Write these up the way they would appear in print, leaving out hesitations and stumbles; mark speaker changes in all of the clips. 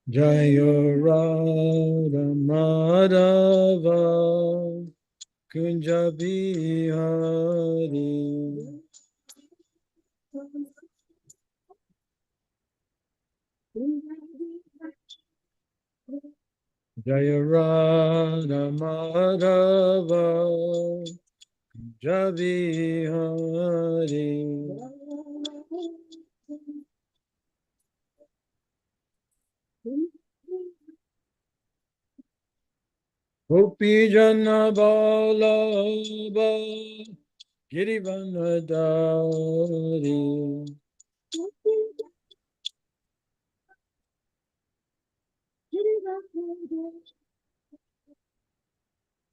Speaker 1: Jaya Radha Madhava Kunja Bihari Jaya Radha Madhava Kunja Bihari Gopi Jana Vallabha Girivanadari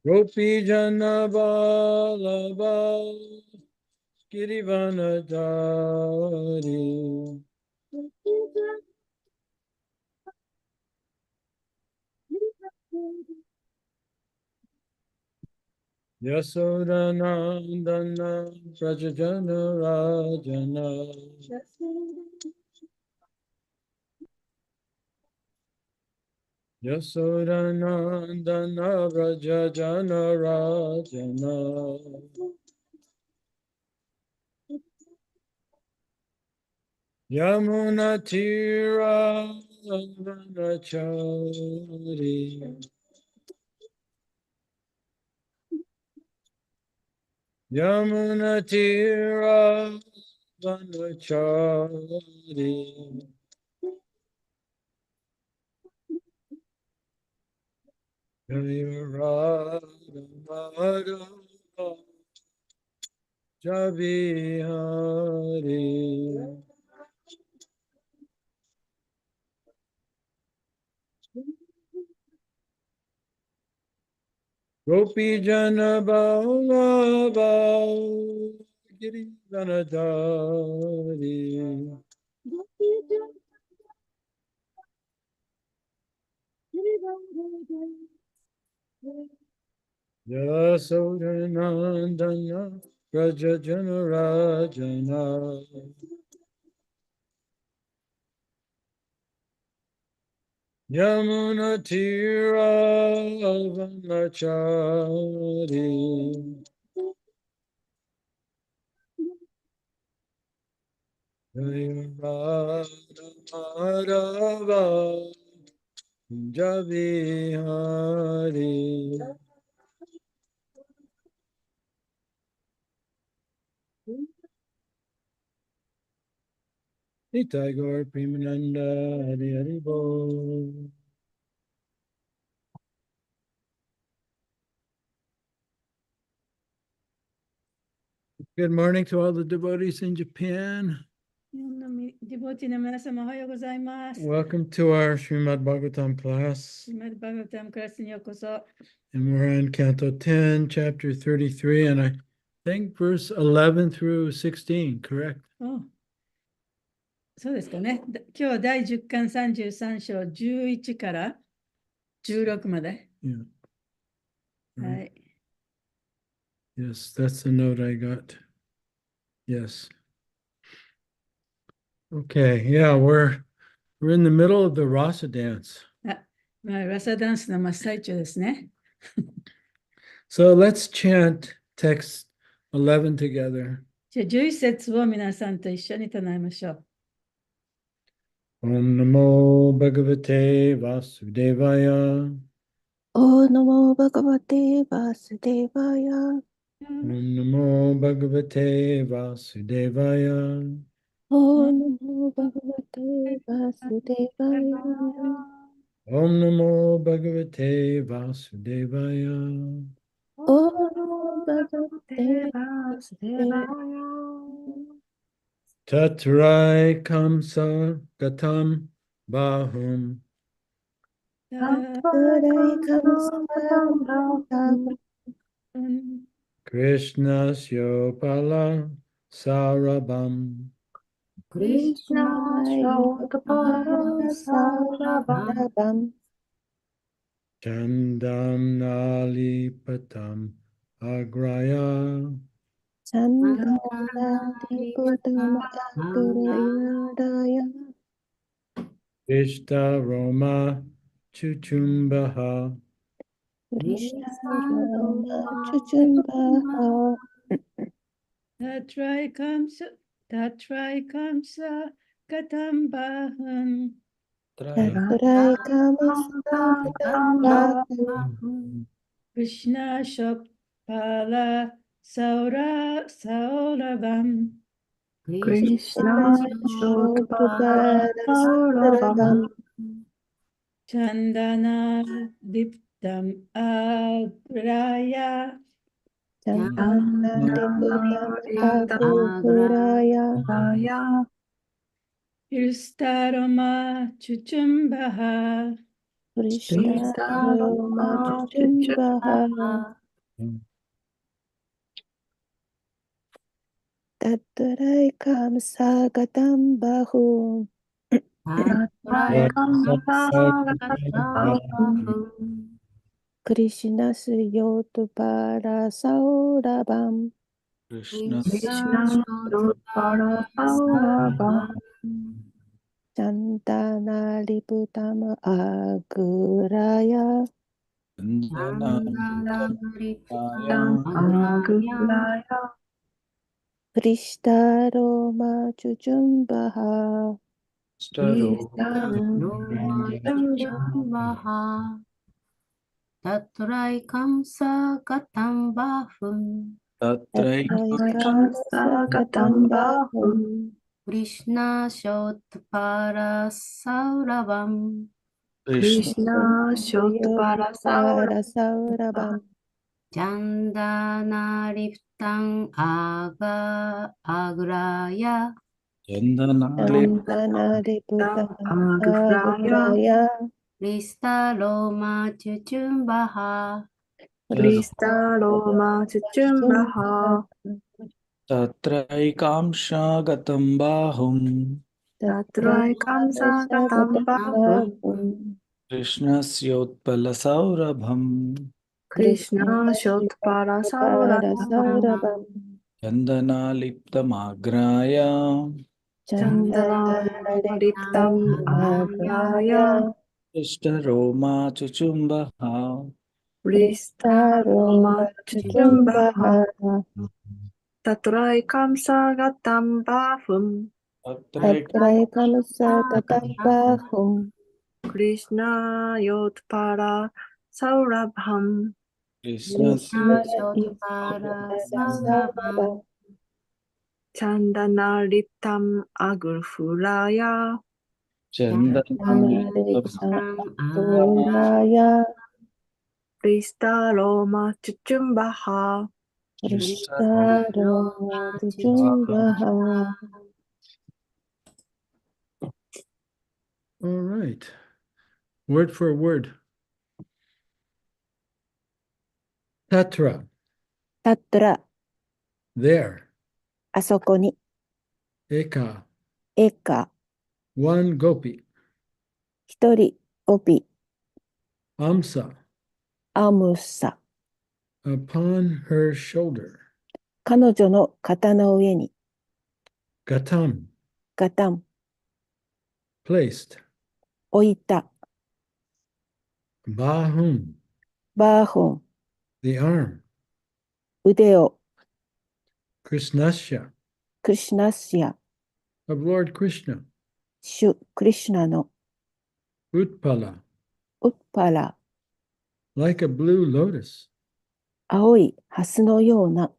Speaker 1: Gopi Jana Vallabha Girivanadari Yasodanandana Prajajana Rajana Yasodanandana Prajajana Rajana Yamuna Tira Vanachari Yamuna Tira Vanachari Jaya Radha Madhava Javihari Gopi Jana Vallabha Girivanadari Yasodanandana Prajajana Rajana Yamuna Tira Vanachari Jaya Radha Madhava Javihari Nitai Gaur Premananda Hari Hari Bol. Good morning to all the devotees in Japan.
Speaker 2: 日本のディボティの皆様おはようございます。
Speaker 1: Welcome to our Srimad Bhagavatam class.
Speaker 2: シマドバガバタムクラスにようこそ。
Speaker 1: And we're on Canto 10, Chapter 33, and I think verse 11 through 16, correct?
Speaker 2: そうですかね。今日は第10巻33章11から16まで。
Speaker 1: Yeah.
Speaker 2: はい。
Speaker 1: Yes, that's the note I got. Yes. Okay, yeah, we're in the middle of the Rasa dance.
Speaker 2: ラサダンスの真っ最中ですね。
Speaker 1: So let's chant text 11 together.
Speaker 2: じゃあ11節を皆さんと一緒に唱えましょう。
Speaker 1: Om Namo Bhagavate Vasudevaya.
Speaker 3: Om Namo Bhagavate Vasudevaya.
Speaker 1: Om Namo Bhagavate Vasudevaya.
Speaker 3: Om Namo Bhagavate Vasudevaya.
Speaker 1: Om Namo Bhagavate Vasudevaya.
Speaker 3: Om Namo Bhagavate Vasudevaya.
Speaker 1: Tatrai Kamsa Gatam Bahum.
Speaker 3: Tarai Kamsa
Speaker 1: Krishnasya Pala Sarabam.
Speaker 3: Krishna Yogapala Sarabam.
Speaker 1: Chandam Nalipatam Agraya.
Speaker 3: Chandana Diputam Agrayadaya.
Speaker 1: Ishta Roma Chuchumbaha.
Speaker 3: Roma Chuchumbaha.
Speaker 2: Tatraikamsa Katambaham.
Speaker 3: Tatrai Kamasa Katambaham.
Speaker 2: Krishna Shokpala Saurabam.
Speaker 3: Krishna Shotpara Saurabam.
Speaker 2: Chandana Diptam Agraya.
Speaker 3: Chandana Diputam Aguraya.
Speaker 2: Kristaroma Chuchumbaha.
Speaker 3: Krishna Roma Chuchumbaha. Tatrai Kamsa Katambahum. Krishna Suyotpara Saurabam.
Speaker 1: Krishna
Speaker 3: Chandana Liputam Aguraya. Kristaroma Chuchumbaha.
Speaker 4: Tatrai kamsa katambahum.
Speaker 3: Katambahum.
Speaker 4: Krishna Shotpara Saurabam.
Speaker 3: Krishna Shotpara Saurabam.
Speaker 4: Chandana Liptam Agraya.
Speaker 3: Chandana Liputam Aguraya.
Speaker 4: Krista Loma Chuchumbaha.
Speaker 1: Tatraikamsha Gatambahum.
Speaker 3: Tatrai
Speaker 1: Krishna Syotpalasaurabham.
Speaker 3: Krishna Shotpara Saurabam.
Speaker 1: Chandana Liptamagraya.
Speaker 3: Chandana Liptam Agraya.
Speaker 1: Ishta Roma Chuchumbaha.
Speaker 3: Krishna Roma Chuchumbaha.
Speaker 1: Tatrai
Speaker 3: Tatrai Kamsa Katambahum.
Speaker 1: Krishna
Speaker 3: Krishna
Speaker 4: Shotpara
Speaker 3: Saurabam.
Speaker 1: Chandana
Speaker 4: Liptam
Speaker 3: Aguraya.
Speaker 1: Krishna Roma Chuchumbaha.
Speaker 3: Krishna Roma Chuchumbaha.
Speaker 1: All right. Word for word. Tatra,
Speaker 3: Tatra.
Speaker 1: there.
Speaker 3: あそこに。
Speaker 1: Eka,
Speaker 3: エカ。
Speaker 1: one gopi.
Speaker 3: 一人。ゴピ。
Speaker 1: Amsa,
Speaker 3: アムサ。
Speaker 1: upon her shoulder.
Speaker 3: 彼女の肩の上に。
Speaker 1: Gatam,
Speaker 3: ガタン。
Speaker 1: placed.
Speaker 3: 置いた。
Speaker 1: Bahum,
Speaker 3: バーホン。
Speaker 1: the arm.
Speaker 3: 腕を。
Speaker 1: Krishnasya,
Speaker 3: クリシュナスヤ。
Speaker 1: of Lord Krishna.
Speaker 3: 主クリシュナの。
Speaker 1: Utpala,
Speaker 3: ウッパラ。
Speaker 1: like a blue lotus.
Speaker 3: 青いハスのような。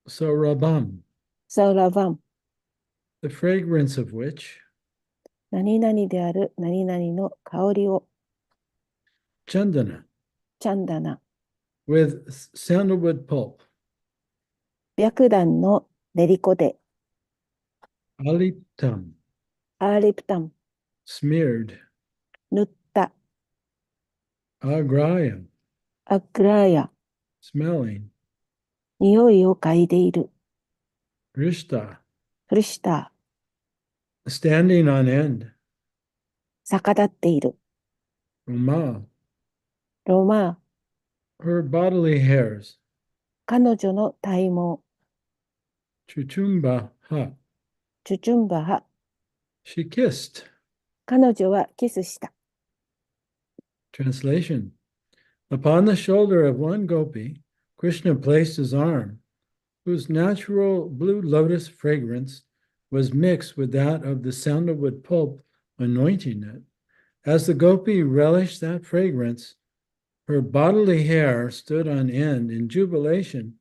Speaker 1: Saurabham,
Speaker 3: サウラバン。
Speaker 1: the fragrance of which.
Speaker 3: 何々である何々の香りを。
Speaker 1: Chandana,
Speaker 3: チャンダナ。
Speaker 1: with sandalwood pulp.
Speaker 3: 白檀の練り粉で。
Speaker 1: Aliptam,
Speaker 3: アーリプタン。
Speaker 1: smeared.
Speaker 3: 塗った。
Speaker 1: Agraya,
Speaker 3: アグラーヤ。
Speaker 1: smelling.
Speaker 3: 匂いを嗅いでいる。
Speaker 1: Rishta,
Speaker 3: フリシタ
Speaker 1: standing on end.
Speaker 3: ー。逆立っている。
Speaker 1: Rama,
Speaker 3: ロマー。
Speaker 1: her bodily hairs.
Speaker 3: 彼女の体毛。
Speaker 1: Chuchumba ha,
Speaker 3: チュチュンバハ。
Speaker 1: she kissed.
Speaker 3: 彼女はキスした。
Speaker 1: Translation. Upon the shoulder of one gopi, Krishna placed his arm, whose natural blue lotus fragrance was mixed with that of the sandalwood pulp, anointing it. As the gopi relished that fragrance, her bodily hair stood on end in jubilation,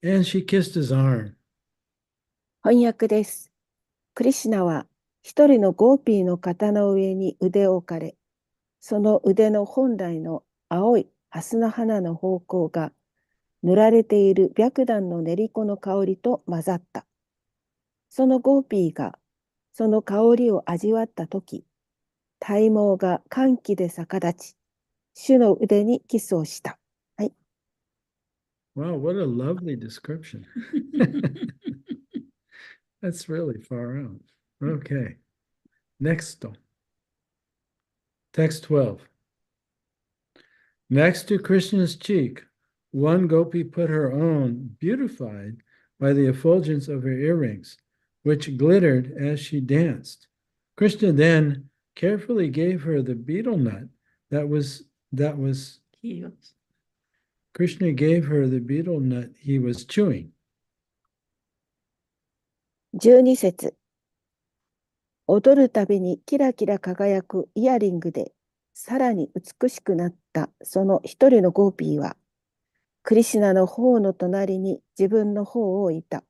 Speaker 1: and she kissed his arm.
Speaker 3: 翻訳です。クリシュナは一人のゴーピーの肩の上に腕を置かれ、その腕の本来の青い蓮の花の方向が塗られている白檀の練り粉の香りと混ざった。そのゴーピーがその香りを味わったとき、体毛が歓喜で逆立ち、主の腕にキスをした。はい。
Speaker 1: Wow, what a lovely description. That's really far out. Okay. Next. Text 12. Next to Krishna's cheek, one gopi put her own, beautified by the effulgence of her earrings, which glittered as she danced. Krishna then carefully gave her the betel nut Krishna gave her the betel nut he was chewing.
Speaker 3: 12節。踊るたびにキラキラ輝くイヤリングでさらに美しくなったその一人のゴーピーは、クリシュナの頬の隣に自分の頬を置いた。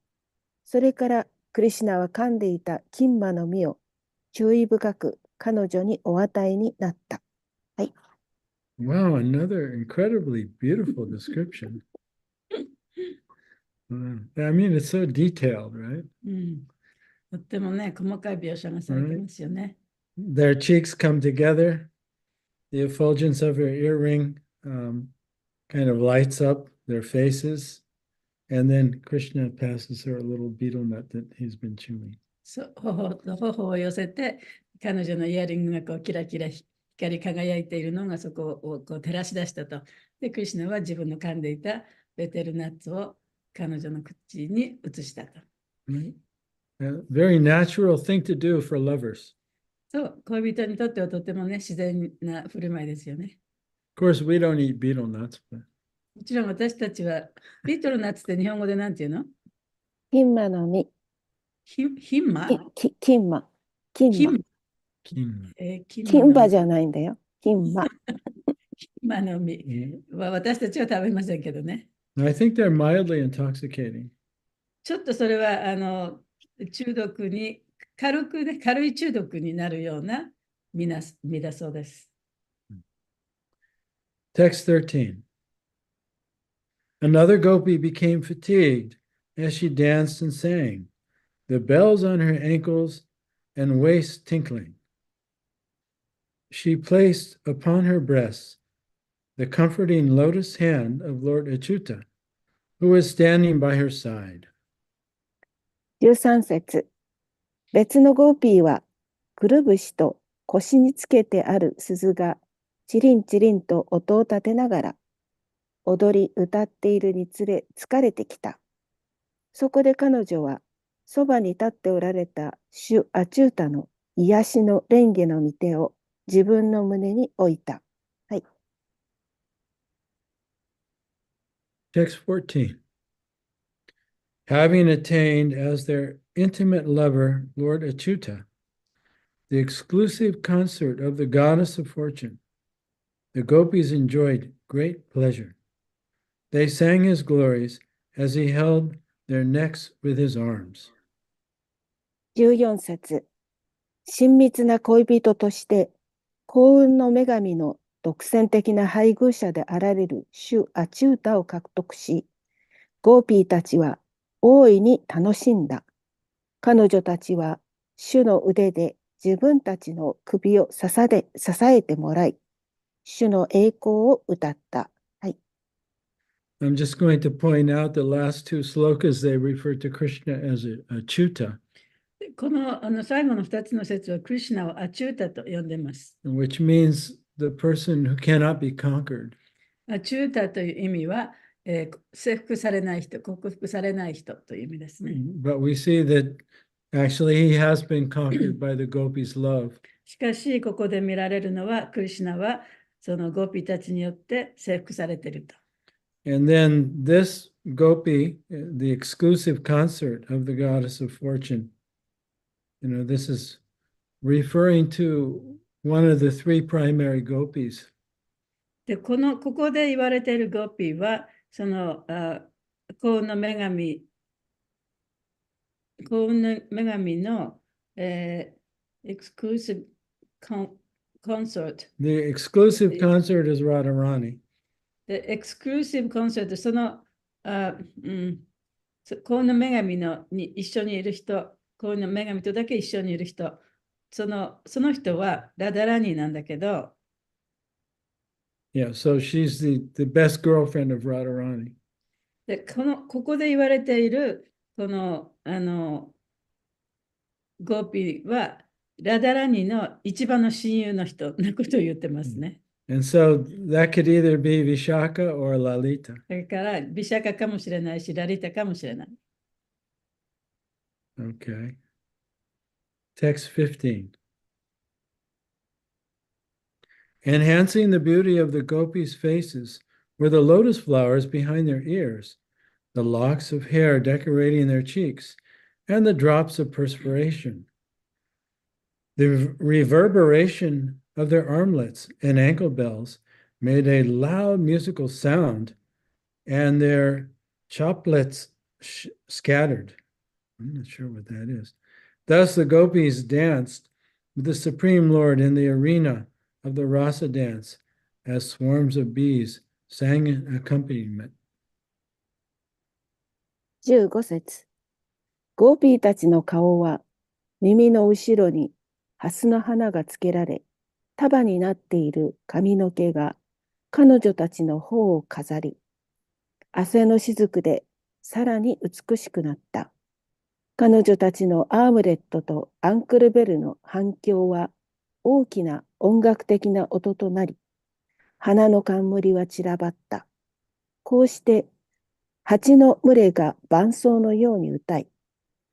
Speaker 3: それからクリシュナは噛んでいた金馬の実を注意深く彼女にお与えになった。はい。
Speaker 1: Wow, another incredibly beautiful description. I mean, it's so detailed, right?
Speaker 2: とってもね、細かい描写がされてますよね。
Speaker 1: Their cheeks come together. The effulgence of her earring kind of lights up their faces. And then Krishna passes her a little betel nut that he's been chewing.
Speaker 2: そう、頬を寄せて、彼女のイヤリングがこうキラキラ光り輝いているのがそこをこう照らし出したと。で、クリシュナは自分の噛んでいたベテルナッツを彼女の口に移したと。
Speaker 1: Right? A very natural thing to do for lovers.
Speaker 2: そう、恋人にとってはとてもね、自然な振る舞いですよね。
Speaker 1: Of course, we don't eat betel nuts, but
Speaker 2: もちろん私たちは、ビートルナッツって日本語でなんていうの？
Speaker 3: 金馬の実。
Speaker 2: 金馬？
Speaker 3: 金馬。金馬じゃないんだよ。金馬。
Speaker 2: 金馬の実は私たちは食べませんけどね。
Speaker 1: I think they're mildly intoxicating.
Speaker 2: ちょっとそれは中毒に軽い中毒になるような実だそうです。
Speaker 1: Text 13. Another gopi became fatigued as she danced and sang, the bells on her ankles and waist tinkling. She placed upon her breasts the comforting lotus hand of Lord Achyuta, who was standing by her side.
Speaker 3: 13節。別のゴーピーは、くるぶしと腰につけてある鈴が、チリンチリンと音を立てながら、踊り歌っているにつれ疲れてきた。そこで彼女は、そばに立っておられた主アチュータの癒しの蓮華の御手を自分の胸に置いた。はい。
Speaker 1: Text 14. Having attained as their intimate lover, Lord Achyuta, the exclusive consort of the goddess of fortune, the gopis enjoyed great pleasure. They sang his glories as he held their necks with his arms.
Speaker 3: 14節。親密な恋人として、幸運の女神の独占的な配偶者であられる主アチュータを獲得し、ゴーピーたちは大いに楽しんだ。彼女たちは主の腕で自分たちの首を支えてもらい、主の栄光を歌った。はい。
Speaker 1: I'm just going to point out the last two slokas, they refer to Krishna as Achyuta,
Speaker 2: この最後の2つの説はクリシュナをアチュータと呼んでます。
Speaker 1: which means the person who cannot be conquered.
Speaker 2: アチュータという意味は、征服されない人、克服されない人という意味ですね。
Speaker 1: But we see that Actually, he has been conquered by the gopis' love.
Speaker 2: しかし、ここで見られるのは、クリシュナはそのゴピたちによって征服されていると。
Speaker 1: And then this gopi, the exclusive consort of the goddess of fortune, this is referring to one of the three primary gopis.
Speaker 2: で、ここで言われているゴピは、その幸運の女神、の、exclusive consort。The
Speaker 1: exclusive consort is Radharani.
Speaker 2: The exclusive consort、その、幸運の女神に一緒にいる人、幸運の女神とだけ一緒にいる人、その人はラダラニーなんだけど、
Speaker 1: Yeah, so she's the best girlfriend of Radharani.
Speaker 2: でここで言われているこのゴーピーはラダラニの一番の親友の人のことを言ってますね。
Speaker 1: And so that could either be Vishaka or Lalita.
Speaker 2: だからビシャカかもしれないし、ラリタかもしれない。
Speaker 1: Okay. Text 15. Enhancing the beauty of the gopis' faces were the lotus flowers behind their ears, the locks of hair decorating their cheeks, and the drops of perspiration. The reverberation of their armlets and ankle bells made a loud musical sound, and their chaplets scattered. I'm not sure what that is. Thus the gopis danced with the Supreme Lord in the arena of the rasa dance as swarms of bees sang an accompaniment.
Speaker 3: 15節。ゴーピーたちの顔は耳の後ろに蓮の花がつけられ、束になっている髪の毛が彼女たちの頬を飾り、汗の雫でさらに美しくなった。彼女たちのアームレットとアンクルベルの反響は大きな音楽的な音となり、花の冠は散らばった。こうして蜂の群れが伴奏のように歌い、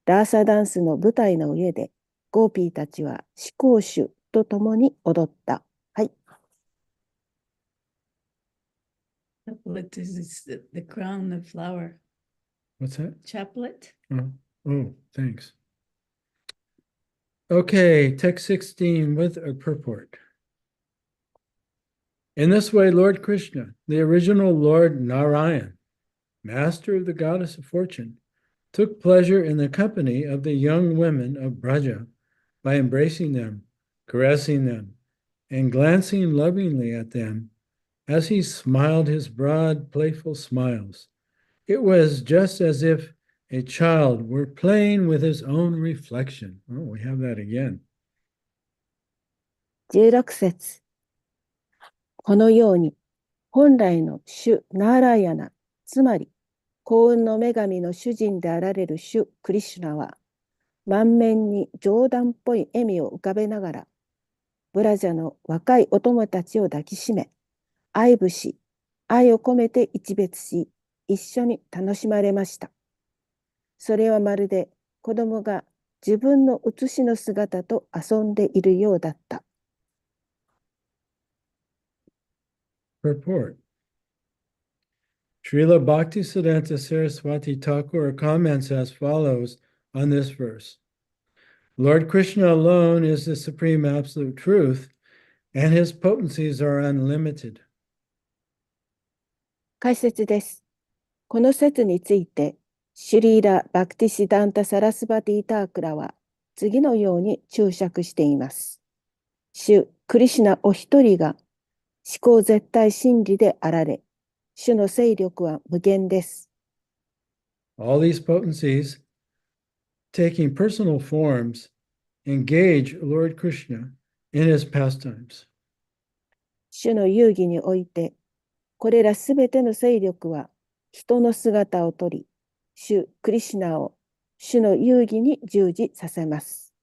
Speaker 3: ラーサダンスの舞台の上でゴーピーたちは四行手と共に踊った。はい。
Speaker 2: Chaplet is the crown of flower.
Speaker 1: What's that?
Speaker 2: Chaplet.
Speaker 1: Oh, thanks. Okay, text 16 with a purport. In this way, Lord Krishna, the original Lord Narayan, master of the goddess of fortune, took pleasure in the company of the young women of Braja by embracing them, caressing them, and glancing lovingly at them as he smiled his broad, playful smiles. It was just as if a child were playing with his own reflection. Oh, we have that again.
Speaker 3: 16節。このように、本来の主ナーラーヤナ、つまり幸運の女神の主人であられる主クリシュナは、満面に冗談っぽい笑みを浮かべながら、ブラジャの若いお友たちを抱きしめ、愛撫し、愛を込めて一別し、一緒に楽しまれました。それはまるで子供が自分の写しの姿と遊んでいるようだった。
Speaker 1: Purport. Srila Bhaktisiddhanta Saraswati Thakur comments as follows on this verse. Lord Krishna alone is the supreme absolute truth, and his potencies are unlimited.
Speaker 3: 解説です。この説について、シュリーラ・バクティシダンタ・サラスバティ・タークラは次のように注釈しています。主クリシュナお一人が思考絶対真理であられ、主の勢力は無限です。
Speaker 1: All these potencies, taking personal forms, engage Lord Krishna in his pastimes.
Speaker 3: 主の遊戯において、これらすべての勢力は人の姿をとり、主クリシュナを主の遊戯に従事させます。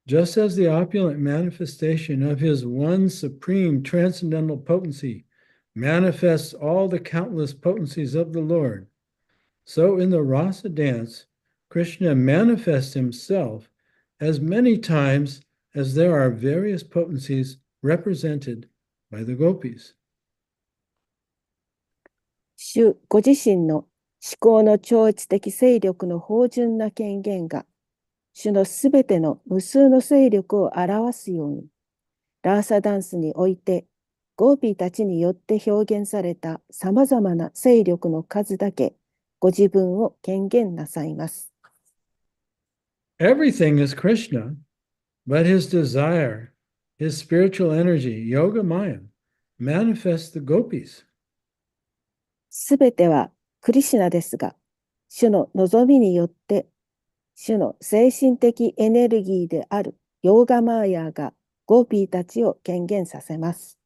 Speaker 1: Just as the opulent manifestation of his one supreme transcendental potency manifests all the countless potencies of the Lord, so in the rasa dance, Krishna manifests himself as many times as there are various potencies represented by the gopis.
Speaker 3: 主ご自身の思考の超越的勢力の芳醇な権限が、主のすべての無数の勢力を表すように、ラーサダンスにおいて、ゴーピーたちによって表現されたさまざまな勢力の数だけ、ご自分を権限なさいます。
Speaker 1: Everything is Krishna, but his desire, his spiritual energy, yoga maya, manifests the gopis.
Speaker 3: すべてはクリシュナですが、主の望みによって、主の精神的エネルギーであるヨーガマーヤーがゴーピーたちを権限させます。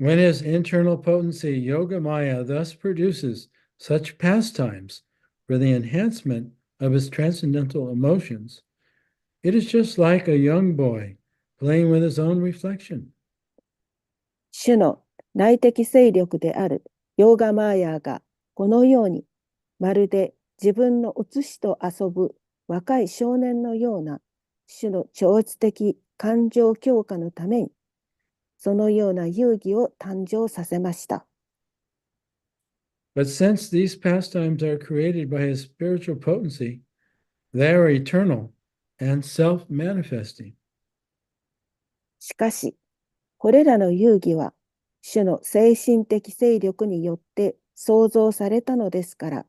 Speaker 1: When his internal potency, yoga maya, thus produces such pastimes for the enhancement of his transcendental emotions, it is just like a young boy playing with his own reflection.
Speaker 3: 主の内的勢力であるヨーガマーヤーがこのようにまるで自分の写しと遊ぶ若い少年のような主の超越的感情強化のためにそのような遊戯を誕生させました。
Speaker 1: But since these pastimes are created by his spiritual potency, they are eternal and self-manifesting.
Speaker 3: しかし、これらの遊戯は主の精神的勢力によって創造されたのですから、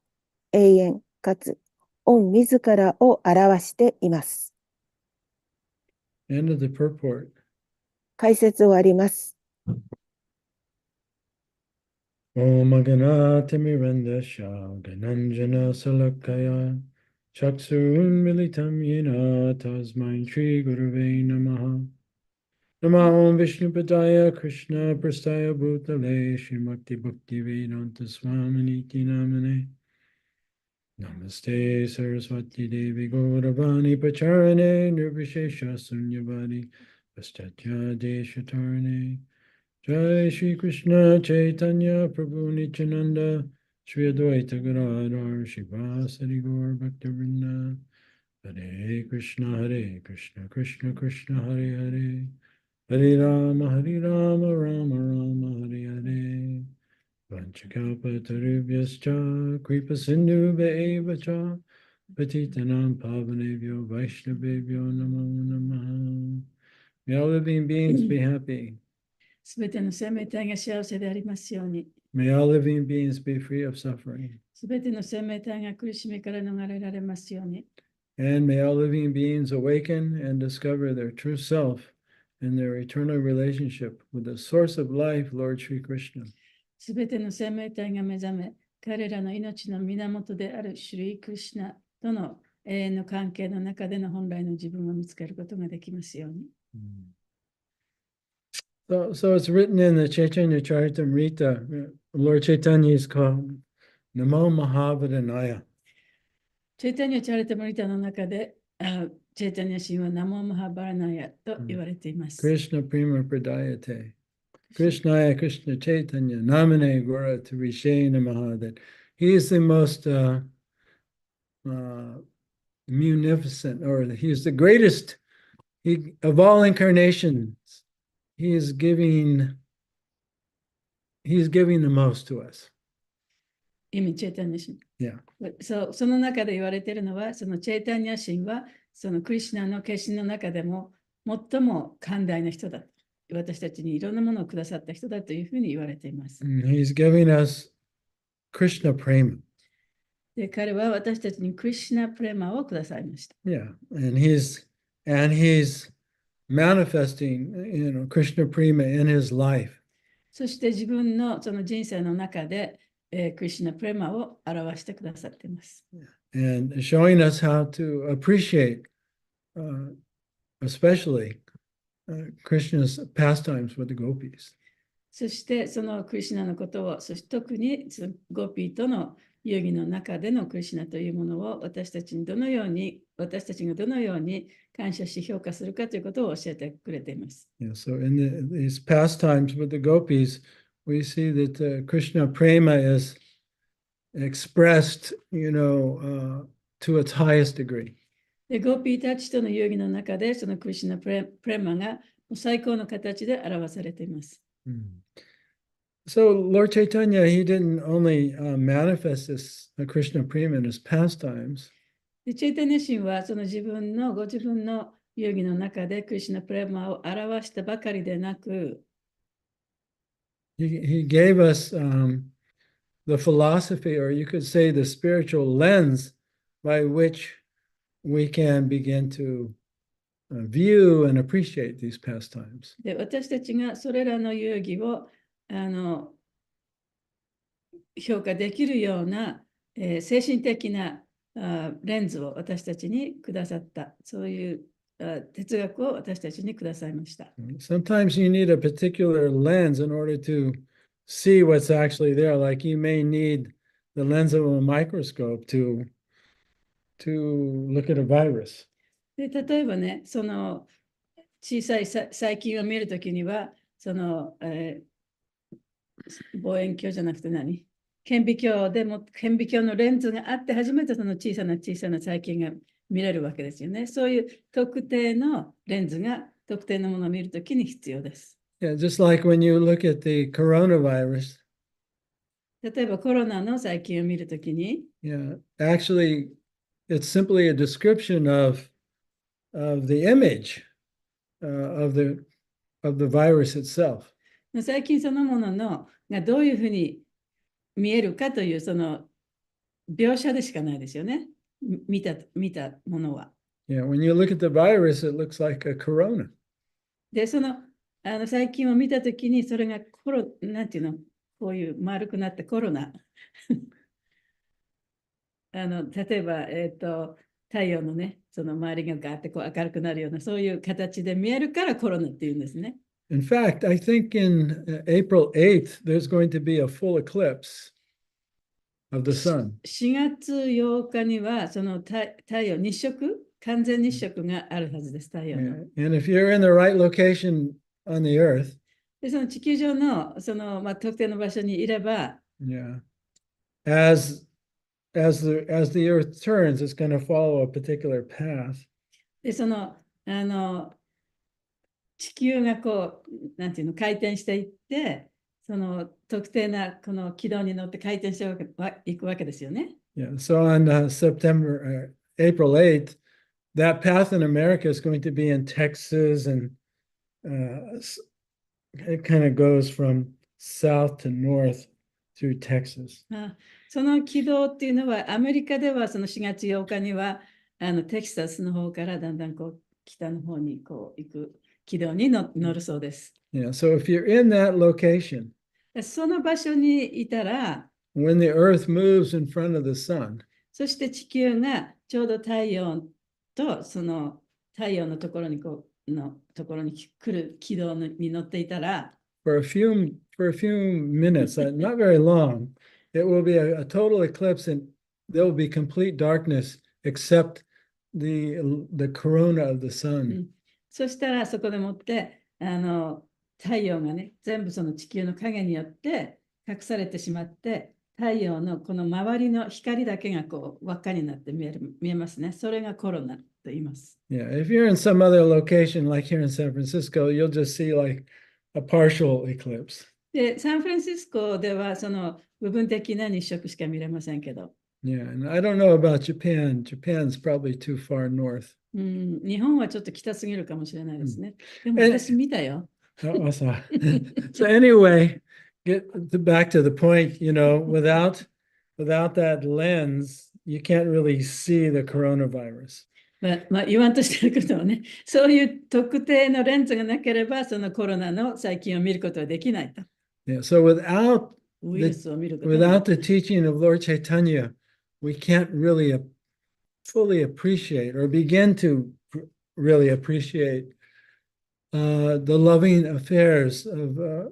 Speaker 3: 永遠かつ御自らを表しています。
Speaker 1: End of the purport.
Speaker 3: 解説終わります。
Speaker 1: Om Ganatimirandasya Gananjana Salakaya Chaksurun Militam Yena Tasmai Shri Gurave Namaha Nama Om Vishnu Padaya Krishna Prastaya Bhutale Shrimakti Bhakti Vedanta Swaminiti Namane Namaste Saraswati Devi Gauravani Pacharane Nirvishesha Sunyavadi Paschatya Deshatarane Jai Shri Krishna Chaitanya Prabhu Nityananda Shri Advaita Gadadhar Shivasari Gaur Bhaktivinoda Hare Krishna Krishna Krishna Hare Hare Hare Rama Rama Rama Hare Hare Vanchakalpatarubhyascha Kripa Sindhu Vevacha Patitanam Pavanebhyo Vaishnavebhyo Namo Namaha. May all living beings be happy.
Speaker 2: すべての生命体が幸せでありますように。
Speaker 1: May all living beings be free of suffering.
Speaker 2: すべての生命体が苦しみから逃れられますように。
Speaker 1: And may all living beings awaken and discover their true self and their eternal relationship with the source of life, Lord Sri Krishna.
Speaker 2: すべての生命体が目覚め、彼らの命の源であるシュリー・クリシュナとの永遠の関係の中での本来の自分を見つけることができますように。
Speaker 1: So it's written in the Chaitanya Charitamrita, Lord Chaitanya is called Namo Mahavadanaya.
Speaker 2: チェイタニア・チャリタムリタの中で、チェイタニア神はナモマハバラナヤと言われています。
Speaker 1: Krishna Prima Pradayate. Krishnaya Krishna Chaitanya Namane Gora Tarishe Namaha. That he is the most munificent, or he is the greatest of all incarnations. He is giving the most to us.
Speaker 2: 意味、チェイタニア神。
Speaker 1: Yeah.
Speaker 2: その中で言われているのは、そのチェイタニア神は、そのクリシュナの化身の中でも最も寛大な人だ。私たちにいろんなものをくださった人だというふうに言われています。
Speaker 1: He's giving us Krishna Prema.
Speaker 2: で、彼は私たちにクリシュナプレマをくださいました。
Speaker 1: Yeah, and he's manifesting, Krishna Prema in his life.
Speaker 2: そして自分のその人生の中で、クリシュナプレマを表してくださっています。
Speaker 1: And showing us how to appreciate, especially Krishna's pastimes with the gopis.
Speaker 2: そしてそのクリシュナのことを、そして特にそのゴピーとの遊戯の中でのクリシュナというものを私たちがどのように感謝し評価するかということを教えてくれています。
Speaker 1: Yeah, so in these pastimes with the gopis, we see that Krishna Prema is expressed, to its highest degree.
Speaker 2: で、ゴーピーたちとの遊戯の中で、そのクリシュナプレマが最高の形で表されています。
Speaker 1: So Lord Chaitanya, he didn't only manifest this Krishna Prema in his pastimes.
Speaker 2: でチェイタニャ神はそのご自分の遊戯の中でクリシュナプレマを表したばかりでなく、
Speaker 1: he gave us the philosophy, or you could say the spiritual lens by which we can begin to view and appreciate these pastimes.
Speaker 2: で私たちがそれらの遊戯を評価できるような、精神的なレンズを私たちにくださった、そういう哲学を私たちにくださいました。
Speaker 1: Sometimes you need a particular lens in order to see what's actually there. Like you may need the lens of a microscope to look at a virus.
Speaker 2: で例えばね、その小さい細菌を見るときには、その、望遠鏡じゃなくて顕微鏡でも顕微鏡のレンズがあって初めてその小さな細菌が見れるわけですよね。そういう特定のレンズが特定のものを見るときに必要です。
Speaker 1: Yeah, just like when you look at the coronavirus.
Speaker 2: 例えばコロナの細菌を見るときに、
Speaker 1: Yeah, actually, it's simply a description of the image of the virus itself.
Speaker 2: 細菌そのものがどういうふうに見えるかというその描写でしかないですよね。見たものは。
Speaker 1: Yeah, when you look at the virus, it looks like a corona.
Speaker 2: で、その細菌を見たときに、それがなんていうの、こういう丸くなったコロナ。例えば、太陽のね、その周りがガーってこう明るくなるような、そういう形で見えるからコロナっていうんですね。
Speaker 1: In fact, I think in April 8th, there's going to be a full eclipse of the sun.
Speaker 2: 4月8日には、その太陽完全日食があるはずです、太陽の。
Speaker 1: And if you're in the right location on the earth,
Speaker 2: で、その地球上の特定の場所にいれば、
Speaker 1: yeah, as the earth turns, it's going to follow a particular path.
Speaker 2: で、その、地球がこう、なんていうの、回転していって、その特定なこの軌道に乗って回転していくわけですよね。
Speaker 1: Yeah, so on April 8th, that path in America is going to be in Texas, and it kind of goes from south to north through Texas.
Speaker 2: その軌道っていうのは、アメリカではその4月8日にはテキサスの方からだんだんこう北の方にこう行く軌道に乗るそうです。
Speaker 1: Yeah, so if you're in that location,
Speaker 2: その場所にいたら、
Speaker 1: when the earth moves in front of the sun,
Speaker 2: そして地球がちょうど太陽とその太陽のところに来る軌道に乗っていたら、
Speaker 1: for a few minutes, not very long, it will be a total eclipse, and there will be complete darkness except the corona of the sun.
Speaker 2: そしたらそこでもって太陽がね、全部その地球の影によって隠されてしまって、太陽のこの周りの光だけがこう輪っかになって見えますね。それがコロナと言います。
Speaker 1: Yeah, if you're in some other location, like here in San Francisco, you'll just see like a partial eclipse.
Speaker 2: で、サンフランシスコではその部分的な日食しか見れませんけど。
Speaker 1: Yeah, and I don't know about Japan. Japan's probably too far north.
Speaker 2: 日本はちょっと北すぎるかもしれないですね。でも私見たよ。
Speaker 1: So anyway, back to the point, without that lens, you can't really see the coronavirus.
Speaker 2: 言わんとしてることはね、そういう特定のレンズがなければ、そのコロナの細菌を見ることはできないと。
Speaker 1: Yeah, so without
Speaker 2: ウイルスを見ることは
Speaker 1: without the teaching of Lord Chaitanya, we can't really fully appreciate or begin to really appreciate the loving affairs of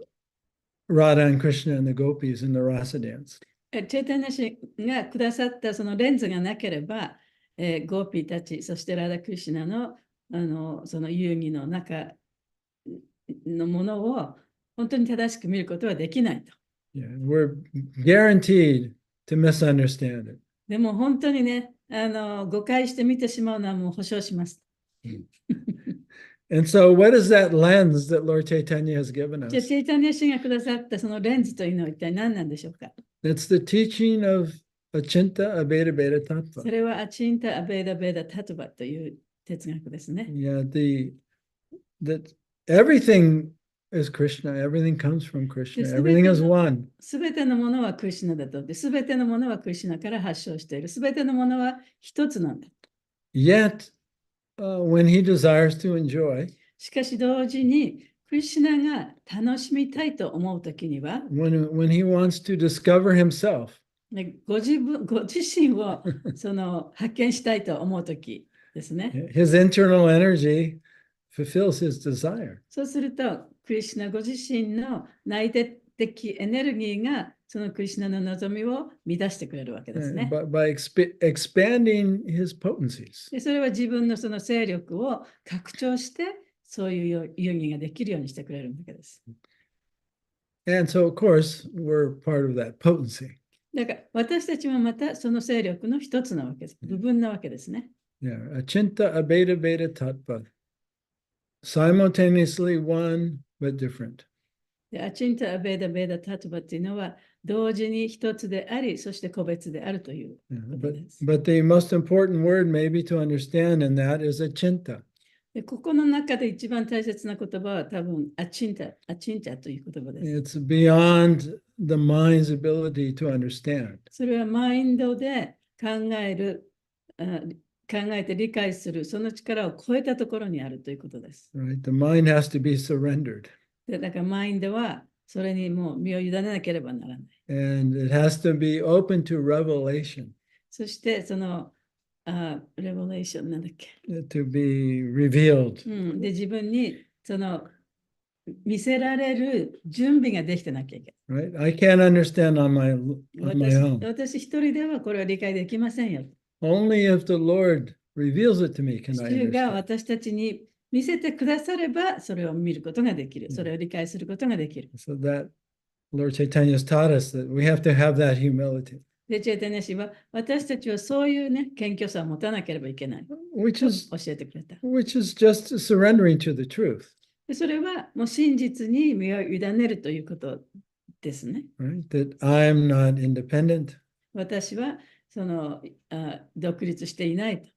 Speaker 1: Radha and Krishna and the gopis in the rasa dance.
Speaker 2: チェイタニャ氏がくださったそのレンズがなければ、ゴーピーたち、そしてラダ・クリシュナの、その遊戯の中のものを本当に正しく見ることはできないと。
Speaker 1: Yeah, we're guaranteed to misunderstand it.
Speaker 2: でも本当にね、誤解して見てしまうのはもう保証します。
Speaker 1: And so, what is that lens that Lord Chaitanya has given
Speaker 2: じゃあ、
Speaker 1: us?
Speaker 2: チェイタニア氏がくださったそのレンズというのは一体何なんでしょうか。
Speaker 1: It's the teaching of Achinta Abheda Bheda
Speaker 2: そ
Speaker 1: Tattva.
Speaker 2: れはアチンタ・アベーダ・ベーダ・タトゥバという哲学ですね。
Speaker 1: Yeah, that everything is Krishna, everything comes from Krishna, everything is one.
Speaker 2: すべてのものはクリシュナだと。すべてのものはクリシュナから発祥している。すべてのものは一つなんだ。
Speaker 1: Yet, when he desires to enjoy,
Speaker 2: しかし同時に、クリシュナが楽しみたいと思うときには、
Speaker 1: when he wants to discover himself,
Speaker 2: ご自身を発見したいと思うときですね。
Speaker 1: his internal energy fulfills his desire.
Speaker 2: そうすると、クリシュナご自身の内的エネルギーがそのクリシュナの望みを満たしてくれるわけですね。
Speaker 1: By expanding his potencies.
Speaker 2: でそれは自分のその勢力を拡張して、そういう遊戯ができるようにしてくれるわけです。
Speaker 1: And so, of course, we're part of that potency.
Speaker 2: だから私たちもまたその勢力の一つなわけです。部分なわけですね。
Speaker 1: Yeah, Achinta Abheda Bheda Tattva. Simultaneously one, but different.
Speaker 2: でアチンタ・アベーダ・ベーダ・タトゥバっていうのは同時に一つであり、そして個別であるということです。
Speaker 1: But the most important word maybe to understand in that is Achinta.
Speaker 2: でここの中で一番大切な言葉は多分アチンタという言葉です。
Speaker 1: It's beyond the mind's ability to understand.
Speaker 2: それはマインドで考えて理解する、その力を超えたところにあるということです。
Speaker 1: Right? The mind has to be surrendered.
Speaker 2: でだからマインドはそれにもう身を委ねなければならない。
Speaker 1: And it has to be open to revelation.
Speaker 2: そしてそのレボレーションなんだっけ。
Speaker 1: To be revealed.
Speaker 2: で自分にその見せられる準備ができてなきゃいけない。
Speaker 1: Right? I can't understand on my own.
Speaker 2: 私一人ではこれは理解できませんよ。
Speaker 1: Only if the Lord reveals it to me can I
Speaker 2: 主が
Speaker 1: understand.
Speaker 2: 私たちに見せてくださればそれを見ることができる。それを理解することができる。
Speaker 1: So that Lord Chaitanya has taught us that we have to have that humility.
Speaker 2: で、チェイタニア氏は私たちはそういうね、謙虚さを持たなければいけない。
Speaker 1: Which
Speaker 2: と
Speaker 1: is
Speaker 2: 教えてくれた。
Speaker 1: just surrendering to the truth.
Speaker 2: でそれはもう真実に身を委ねるということですね。
Speaker 1: Right? That I'm not independent.
Speaker 2: 私は独立していないと。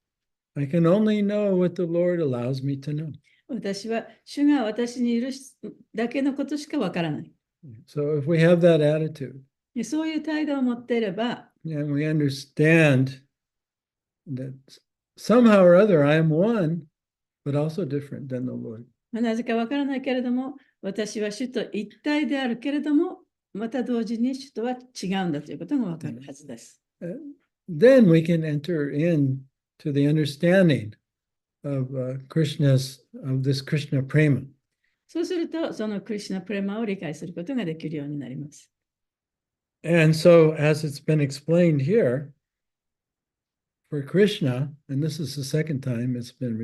Speaker 1: I can only know what the Lord allows me to know.
Speaker 2: 私は主が私に許すだけのことしかわからない。
Speaker 1: So if we have that attitude,
Speaker 2: でそういう態度を持っていれば、
Speaker 1: and we understand that somehow or other I am one, but also different than the Lord.
Speaker 2: なぜかわからないけれども、私は主と一体であるけれども、また同時に主とは違うんだということがわかるはずです。
Speaker 1: Then we can enter into the understanding of this Krishna prema.
Speaker 2: そうすると、そのクリシュナプレマを理解することができるようになります。
Speaker 1: And so, as it's been explained here, for Krishna, and this is the second time it's been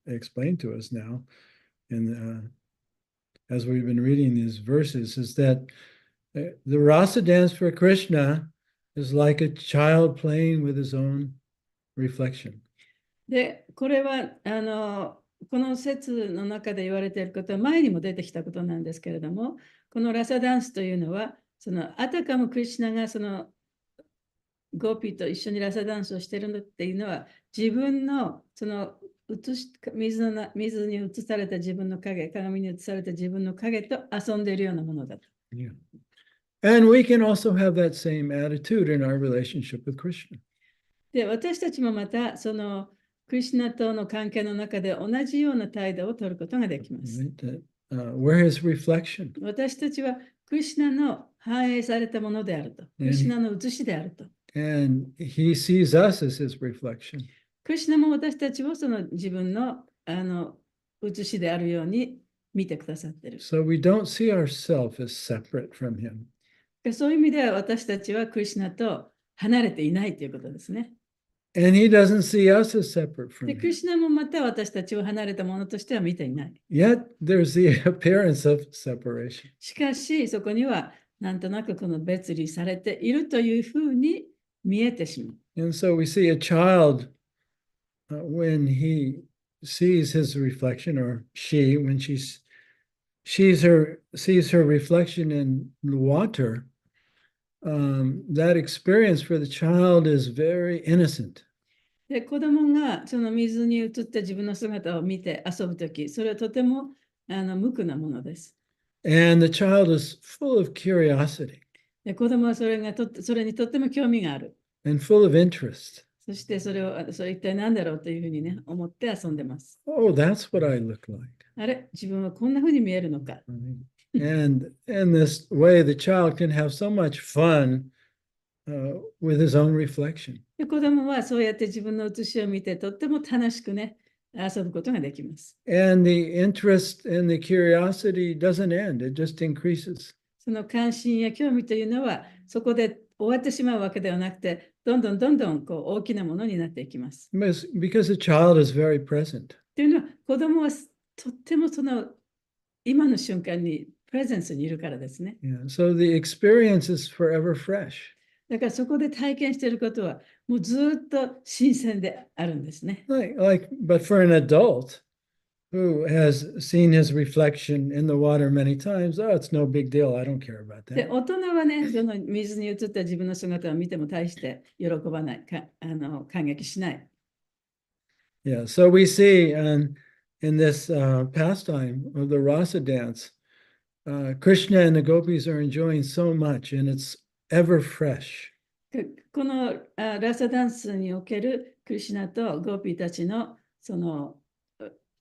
Speaker 1: explained to us now, and as we've been reading these verses, is that the rasa dance for Krishna is like a child playing with his own reflection.
Speaker 2: で、これはこの説の中で言われていることは前にも出てきたことなんですけれども、このラサダンスというのは、あたかもクリシュナがゴーピーと一緒にラサダンスをしているのっていうのは、自分の水に映された自分の影、鏡に映された自分の影と遊んでいるようなものだと。
Speaker 1: Yeah. And we can also have that same attitude in our relationship with Krishna.
Speaker 2: で、私たちもまたクリシュナとの関係の中で同じような態度を取ることができます。
Speaker 1: Right? We're his reflection.
Speaker 2: 私たちはクリシュナの反映されたものであると。クリシュナの写しであると。
Speaker 1: And he sees us as his reflection.
Speaker 2: クリシュナも私たちを自分の写しであるように見てくださっている。
Speaker 1: So we don't see ourselves as separate from him.
Speaker 2: そういう意味では私たちはクリシュナと離れていないということですね。
Speaker 1: And he doesn't see us as separate from
Speaker 2: で、クリ
Speaker 1: him.
Speaker 2: シュナもまた私たちを離れたものとしては見ていない。
Speaker 1: Yet there's the appearance of separation.
Speaker 2: しかし、そこにはなんとなくこの別離されているというふうに見えてしまう。
Speaker 1: And so we see a child when he sees his reflection, or she, when she sees her reflection in the water, that experience for the child is very innocent.
Speaker 2: で、子供がその水に映った自分の姿を見て遊ぶとき、それはとても無垢なものです。
Speaker 1: And the child is full of curiosity
Speaker 2: で、子供はそれにとっても興味がある。
Speaker 1: and full of interest.
Speaker 2: そしてそれ一体何だろうというふうにね、思って遊んでます。
Speaker 1: Oh, that's what I look like.
Speaker 2: あれ、自分はこんなふうに見えるのか。
Speaker 1: And in this way, the child can have so much fun with his own reflection.
Speaker 2: で、子供はそうやって自分の写しを見て、とっても楽しくね、遊ぶことができます。
Speaker 1: And the interest and the curiosity doesn't end, it just increases.
Speaker 2: その関心や興味というのは、そこで終わってしまうわけではなくて、どんどんこう大きなものになっていきます。
Speaker 1: Because the child is very present.
Speaker 2: というのは、子供はとってもその今の瞬間にプレゼンスにいるからですね。
Speaker 1: Yeah. So the experience is forever fresh.
Speaker 2: だからそこで体験していることは、もうずっと新鮮であるんですね。
Speaker 1: But for an adult who has seen his reflection in the water many times, oh, it's no big deal. I don't care about
Speaker 2: で、
Speaker 1: that.
Speaker 2: 大人はね、その水に映った自分の姿を見ても大して喜ばない、感激しない。
Speaker 1: Yeah. So we see in this pastime of the rasa dance, Krishna and the gopis are enjoying so much, and it's ever fresh.
Speaker 2: このラサダンスにおけるクリシュナとゴーピーたちのその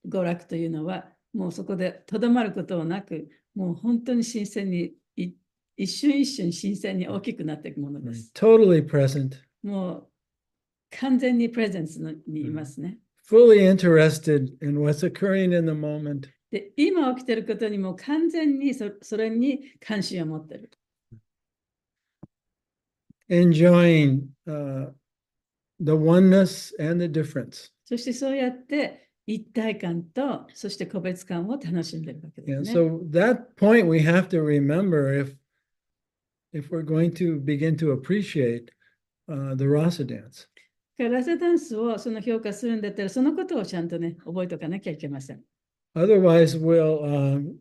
Speaker 2: 娯楽というのは、もうそこでとどまることなく、もう本当に新鮮に、一瞬一瞬新鮮に大きくなっていくものです。
Speaker 1: Totally present.
Speaker 2: もう完全にプレゼンスにいますね。
Speaker 1: Fully interested in what's occurring in the moment.
Speaker 2: で、今起きていることにも完全にそれに関心を持っている。
Speaker 1: Enjoying the oneness and the difference.
Speaker 2: そしてそうやって一体感と、そして個別感を楽しんでいるわけです
Speaker 1: And
Speaker 2: ね。
Speaker 1: so that point we have to remember if we're going to begin to appreciate the rasa dance.
Speaker 2: ラサダンスをその評価するんだったら、そのことをちゃんとね、覚えておかなきゃいけません。
Speaker 1: Otherwise, we'll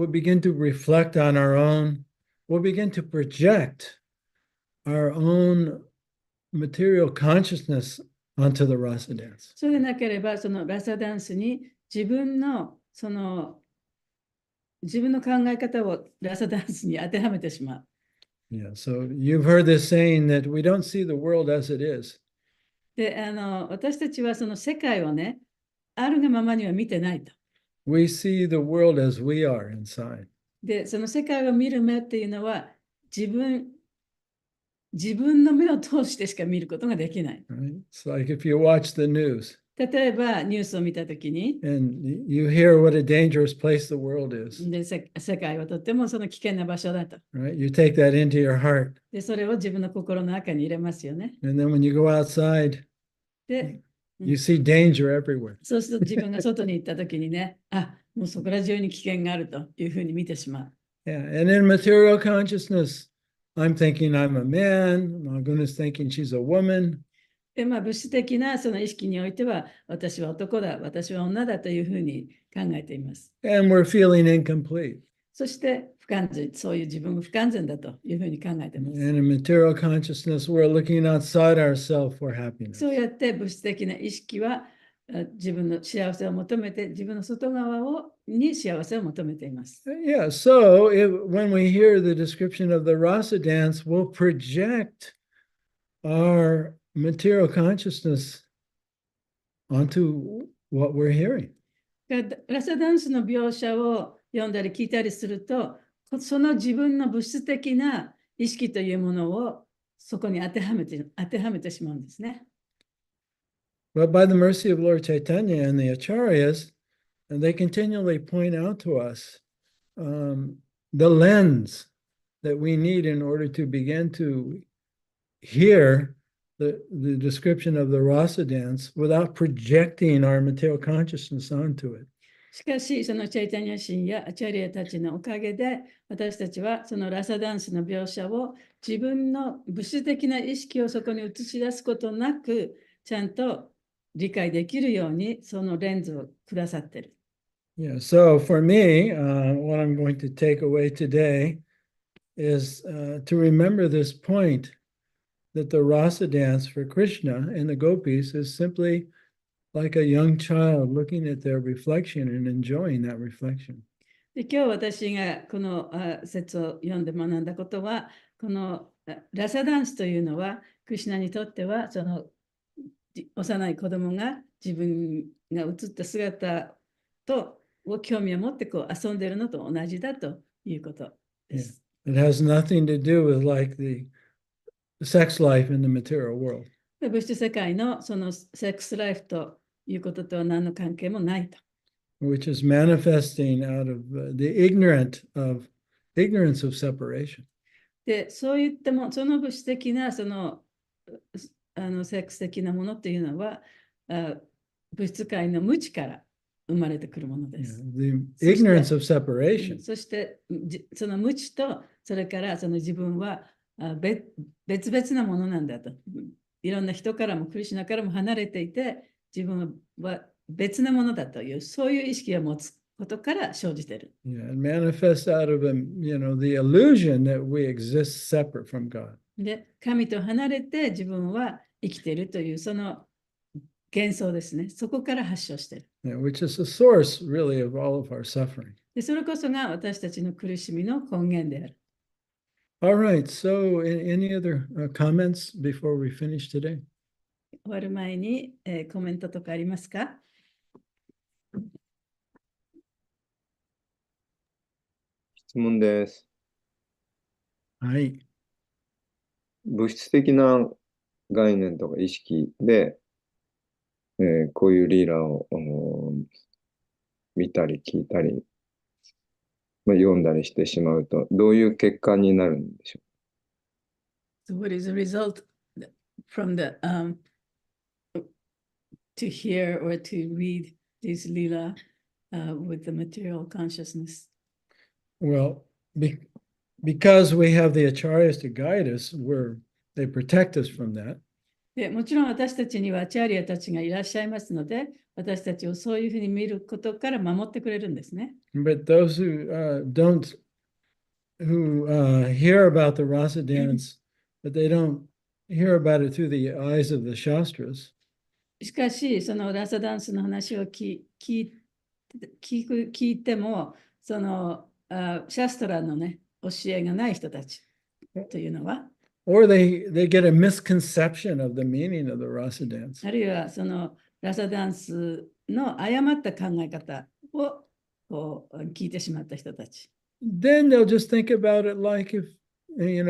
Speaker 1: begin to reflect on we'll begin to project our own material consciousness onto the rasa dance.
Speaker 2: そうでなければ、そのラサダンスに自分の考え方をラサダンスに当てはめてしまう。
Speaker 1: Yeah, so you've heard this saying that we don't see the world as it is.
Speaker 2: で、私たちはその世界をね、あるがままには見てないと。
Speaker 1: We see the world as we are inside.
Speaker 2: で、その世界を見る目っていうのは、自分の目を通してしか見ることができない。
Speaker 1: Right? It's like if you watch the news
Speaker 2: 例えば、ニュースを見たときに、
Speaker 1: and you hear what a dangerous place the world is.
Speaker 2: で、世界はとってもその危険な場所だと。
Speaker 1: Right? You take that into your heart.
Speaker 2: で、それを自分の心の中に入れますよね。
Speaker 1: And then when you go outside,
Speaker 2: で、
Speaker 1: you see danger everywhere.
Speaker 2: そうすると自分が外に行ったときにね、あ、もうそこら中に危険があるというふうに見てしまう。
Speaker 1: Yeah. And in material consciousness, I'm thinking I'm a man. Naguna's thinking she's a woman.
Speaker 2: で、物質的なその意識においては、私は男だ、私は女だというふうに考えています。
Speaker 1: And we're feeling incomplete.
Speaker 2: そして不完全、そういう自分も不完全だというふうに考えています。
Speaker 1: And in material consciousness, we're looking outside ourselves for happiness.
Speaker 2: そうやって物質的な意識は自分の幸せを求めて、自分の外側に幸せを求めています。
Speaker 1: Yeah, so when we hear the description of the rasa dance, we'll project our material consciousness onto what we're hearing.
Speaker 2: ラサダンスの描写を読んだり聞いたりすると、その自分の物質的な意識というものをそこに当てはめてしまうんですね。
Speaker 1: But by the mercy of Lord Chaitanya and the Acharyas, and they continually point out to us the lens that we need in order to begin to hear the description of the rasa dance without projecting our material consciousness onto it.
Speaker 2: しかし、そのチャイタニャ神やアチャリアたちのおかげで、私たちはそのラサダンスの描写を自分の物質的な意識をそこに映し出すことなく、ちゃんと理解できるように、そのレンズをくださってる。
Speaker 1: Yeah, so for me, what I'm going to take away today is to remember this point that the rasa dance for Krishna and the gopis is simply like a young child looking at their reflection and enjoying that reflection.
Speaker 2: で今日私がこの説を読んで学んだことは、このラサダンスというのは、クリシュナにとっては、その幼い子供が自分が映った姿とを興味を持ってこう遊んでいるのと同じだということです。
Speaker 1: It has nothing to do with like the sex life in the material world.
Speaker 2: 物質世界のそのセックスライフということとは何の関係もないと。
Speaker 1: Which is manifesting out of the ignorance of separation.
Speaker 2: で、そういったもその物質的なそのセックス的なものっていうのは、物質界の無知から生まれてくるものです。
Speaker 1: The ignorance of separation.
Speaker 2: そしてその無知と、それからその自分は別々なものなんだと。いろんな人からもクリシュナからも離れていて、自分は別なものだという、そういう意識を持つことから生じている。
Speaker 1: Yeah, it manifests out of the illusion that we exist separate from God.
Speaker 2: で、神と離れて自分は生きているという、その幻想ですね。そこから発症している。
Speaker 1: Yeah, which is the source really of all of our suffering.
Speaker 2: で、それこそが私たちの苦しみの根源である。
Speaker 1: All right, so any other comments before we finish today?
Speaker 2: 終わる前に、コメントとかありますか？
Speaker 5: 質問です。
Speaker 1: はい。
Speaker 5: 物質的な概念とか意識で、こういうリーラーを、見たり聞いたり、読んだりしてしまうと、どういう結果になるんでしょ
Speaker 2: So what is the result from the to hear or to read this lila with the material consciousness?
Speaker 1: Well, because we have the acharyas to guide us, they protect us from that.
Speaker 2: でもちろん私たちにはチャーリアたちがいらっしゃいますので、私たちをそういうふうに見ることから守ってくれるんですね。
Speaker 1: But those who hear about the rasa dance, but they don't hear about it through the eyes of the shastras.
Speaker 2: しかし、そのラサダンスの話を聞いても、そのシャストラのね、教えがない人たちというのは、
Speaker 1: Or they get a misconception of the meaning of the rasa dance.
Speaker 2: あるいはそのラサダンスの誤った考え方をこう聞いてしまった人たち。
Speaker 1: Then they'll just think about it like if they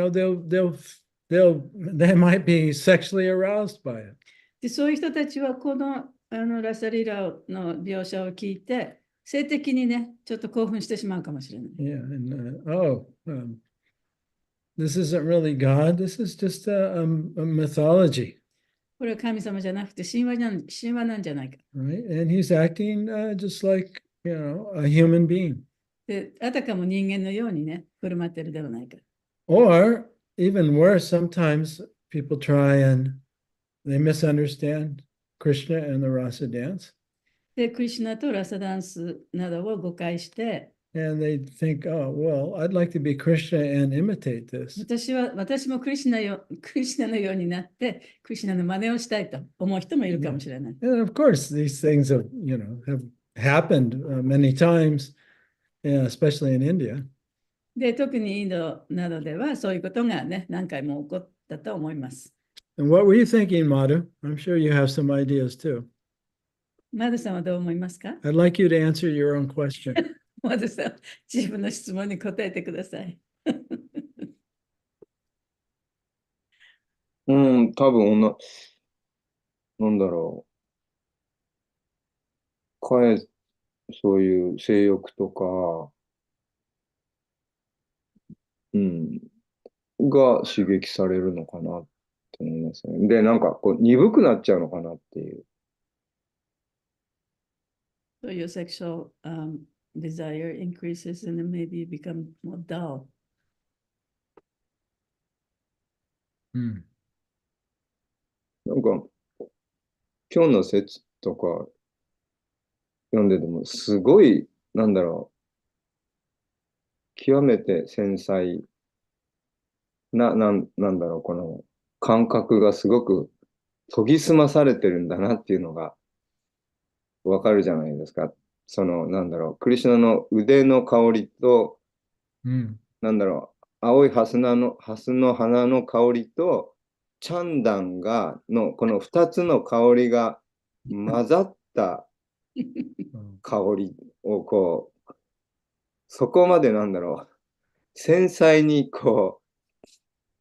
Speaker 1: might be sexually aroused by it.
Speaker 2: でそういう人たちはこのラサリラの描写を聞いて、性的にね、ちょっと興奮してしまうかもしれない。
Speaker 1: Yeah, and this isn't really God. This is just a mythology,
Speaker 2: これは神様じゃなくて神話なんじゃないか。
Speaker 1: right? And he's acting just like a human being.
Speaker 2: で、あたかも人間のようにね、振る舞ってるではないか。
Speaker 1: Or even worse, sometimes people try and they misunderstand Krishna and the rasa dance.
Speaker 2: で、クリシュナとラサダンスなどを誤解して、
Speaker 1: And they think, oh, well, I'd like to be Krishna and imitate this.
Speaker 2: 私もクリシュナのようになって、クリシュナの真似をしたいと思う人もいるかもしれない。
Speaker 1: And of course, these things have happened many times, especially in India.
Speaker 2: で、特にインドなどではそういうことがね、何回も起こったと思います。
Speaker 1: And what were you thinking, Madhu? I'm sure you have some ideas too.
Speaker 2: マドさんはどう思いますか？
Speaker 1: I'd like you to answer your own question.
Speaker 2: マドさん、自分の質問に答えてください。
Speaker 5: 多分なんだろう。そういう性欲とか、が刺激されるのかなと思いますね。で、なんかこう鈍くなっちゃうのかなっていう。
Speaker 2: So your sexual desire increases and then maybe you become more dull.
Speaker 1: うん。
Speaker 5: なんか、今日の説とか読んでても、すごい、なんだろう、極めて繊細なんだろう、この感覚がすごく研ぎ澄まされてるんだなっていうのがわかるじゃないですか。その、なんだろう、クリシュナの腕の香りと、
Speaker 1: うん。
Speaker 5: なんだろう、青いハスの花の香りと、チャンダンこの2つの香りが混ざった香りをそこまでなんだろう、繊細に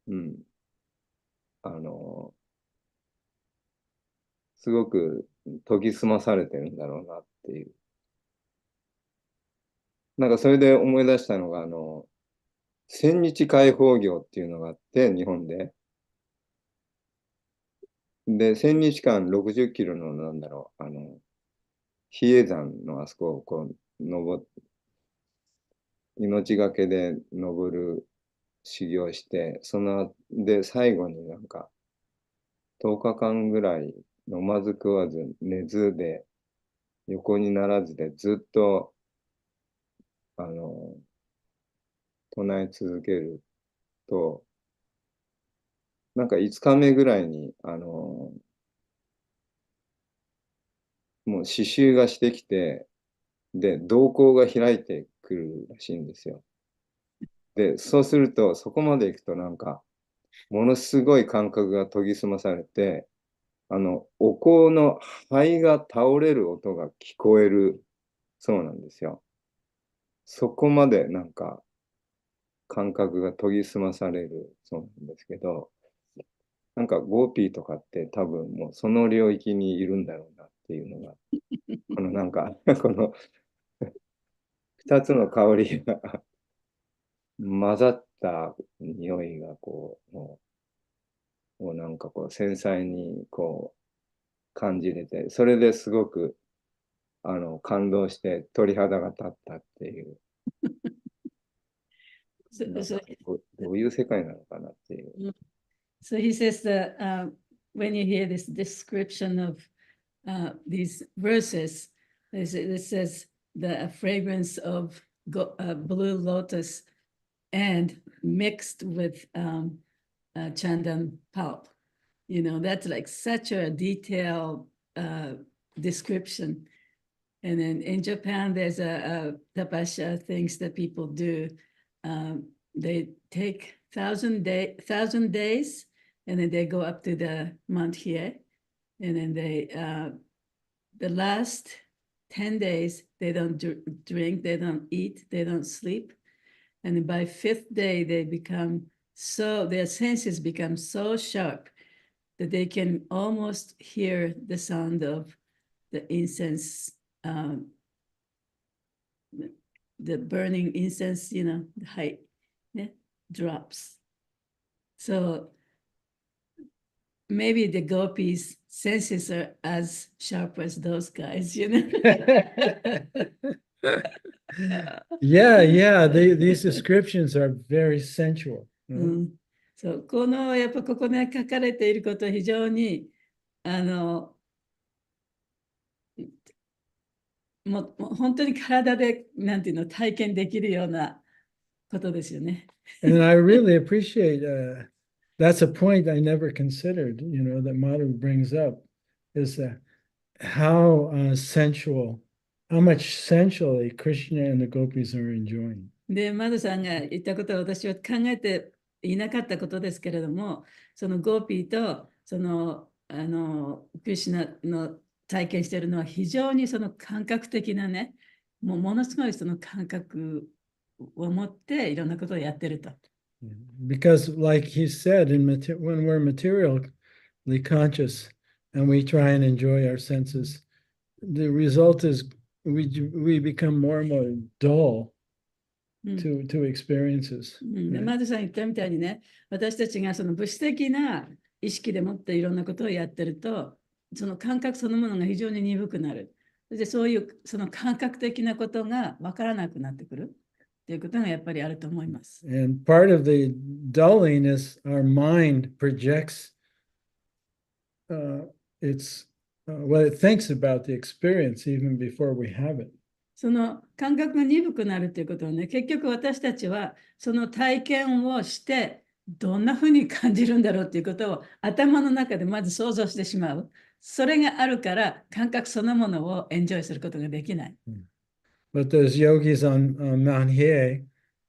Speaker 5: うん、あの、すごく研ぎ澄まされてるんだろうなっていう。なんかそれで思い出したのが、千日開放業っていうのがあって、日本で。で、千日間60キロの、なんだろう、比叡山のあそこを命がけで登る修行して、で、最後になんか、10日間ぐらい飲まず食わず寝ずで、横にならずでずっと、あの、唱え続けると、なんか5日目ぐらいに、もう刺繍がしてきて、で、瞳孔が開いてくるらしいんですよ。で、そうすると、そこまで行くとなんか、ものすごい感覚が研ぎ澄まされて、お香の灰が倒れる音が聞こえるそうなんですよ。そこまでなんか感覚が研ぎ澄まされるそうなんですけど、なんかゴーピーとかって多分もうその領域にいるんだろうなっていうのが、このなんか、この二つの香りが混ざった匂いがもうなんか繊細に感じれて、それですごく感動して鳥肌が立ったっていう、
Speaker 2: So,
Speaker 5: なん
Speaker 2: so,
Speaker 5: かどういう世界なのかなっていう。
Speaker 2: so he says that when you hear this description of these verses, it says the fragrance of blue lotus and mixed with chandan pulp. That's like such a detailed description. And then in Japan, there's a tapasya things that people do. They take 1,000 days, and then they go up to the Mount Hiei, and then the last 10 days, they don't drink, they don't eat, they don't sleep. And then by 5th day, their senses become so sharp that they can almost hear the sound of the incense, the burning incense, the high drops. So maybe the gopis' senses are as sharp as those guys.
Speaker 1: Yeah, these descriptions are very sensual.
Speaker 2: そう、やっぱここに書かれていることは非常に、もう本当に体で、なんていうの、体験できるようなことですよね。
Speaker 1: And I really appreciate, that's a point I never considered, that Madhu brings up, is how much sensually Krishna and the gopis are enjoying.
Speaker 2: で、マドさんが言ったことは私は考えていなかったことですけれども、そのゴーピーとクリシュナの体験しているのは非常にその感覚的なね、ものすごいその感覚を持っていろんなことをやってると。
Speaker 1: Because, like he said, when we're materially conscious and we try and enjoy our senses, the result is we become more and more dull to experiences.
Speaker 2: で、マドさん言ったみたいにね、私たちがその物質的な意識でもっていろんなことをやってると、その感覚そのものが非常に鈍くなる。でそういうその感覚的なことが分からなくなってくるっていうことがやっぱりあると思います。
Speaker 1: And part of the dulling is our mind projects its what it thinks about the experience even before we have it.
Speaker 2: その感覚が鈍くなるということはね、結局私たちはその体験をしてどんなふうに感じるんだろうということを頭の中でまず想像してしまう。それがあるから感覚そのものをエンジョイすることができない。
Speaker 1: But those yogis on Mount Hiei,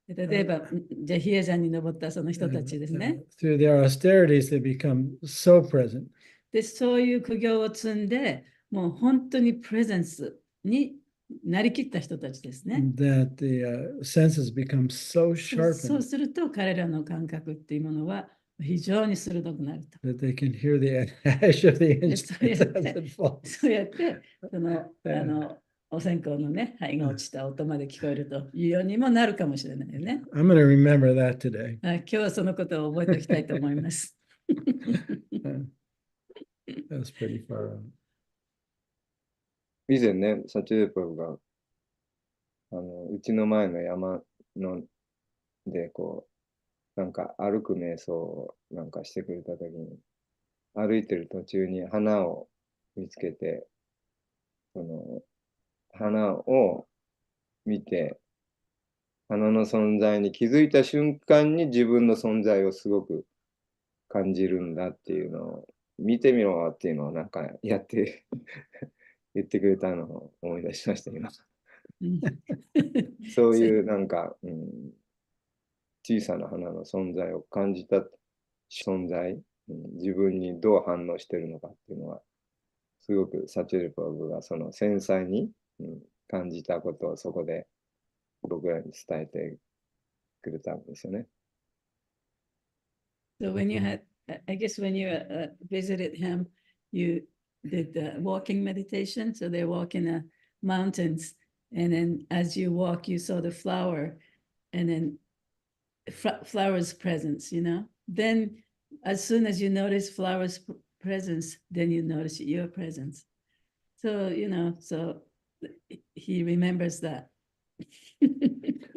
Speaker 2: 例えば、じゃあ比叡山に登ったその人たちですね。
Speaker 1: through their austerities, they become so present
Speaker 2: で、そういう苦行を積んで、もう本当にプレゼンスになりきった人たちですね。
Speaker 1: that the senses become so
Speaker 2: そう
Speaker 1: sharpened
Speaker 2: すると彼らの感覚っていうものは非常に鋭くなると。
Speaker 1: that they can hear the ash of the
Speaker 2: でそうやっ
Speaker 1: incense as
Speaker 2: て
Speaker 1: it falls.
Speaker 2: そうやってそのお線香のね灰が落ちた音まで聞こえるというようにもなるかもしれないよね。
Speaker 1: I'm going to remember that today.
Speaker 2: 今日はそのことを覚えておきたいと思います。
Speaker 1: That's pretty far out.
Speaker 5: 以前ね、サチュデープラブが、うちの前の山ので、こう、なんか歩く瞑想をなんかしてくれたときに、歩いてる途中に花を見つけて、その花を見て、花の存在に気づいた瞬間に自分の存在をすごく感じるんだっていうのを、見てみろっていうのをなんかやって言ってくれたのを思い出しました、今。そういうなんか、小さな花の存在を感じた存在、自分にどう反応してるのかっていうのは、すごくサチュルパブがその繊細に、感じたことをそこで僕らに伝えてくれたんですよね。
Speaker 2: So when you had, I guess when you visited him, you did the walking meditation. So they walk in the mountains, and then as you walk, you saw the flower, and then flower's presence. Then as soon as you notice flower's presence, then you notice your presence. So so he remembers that.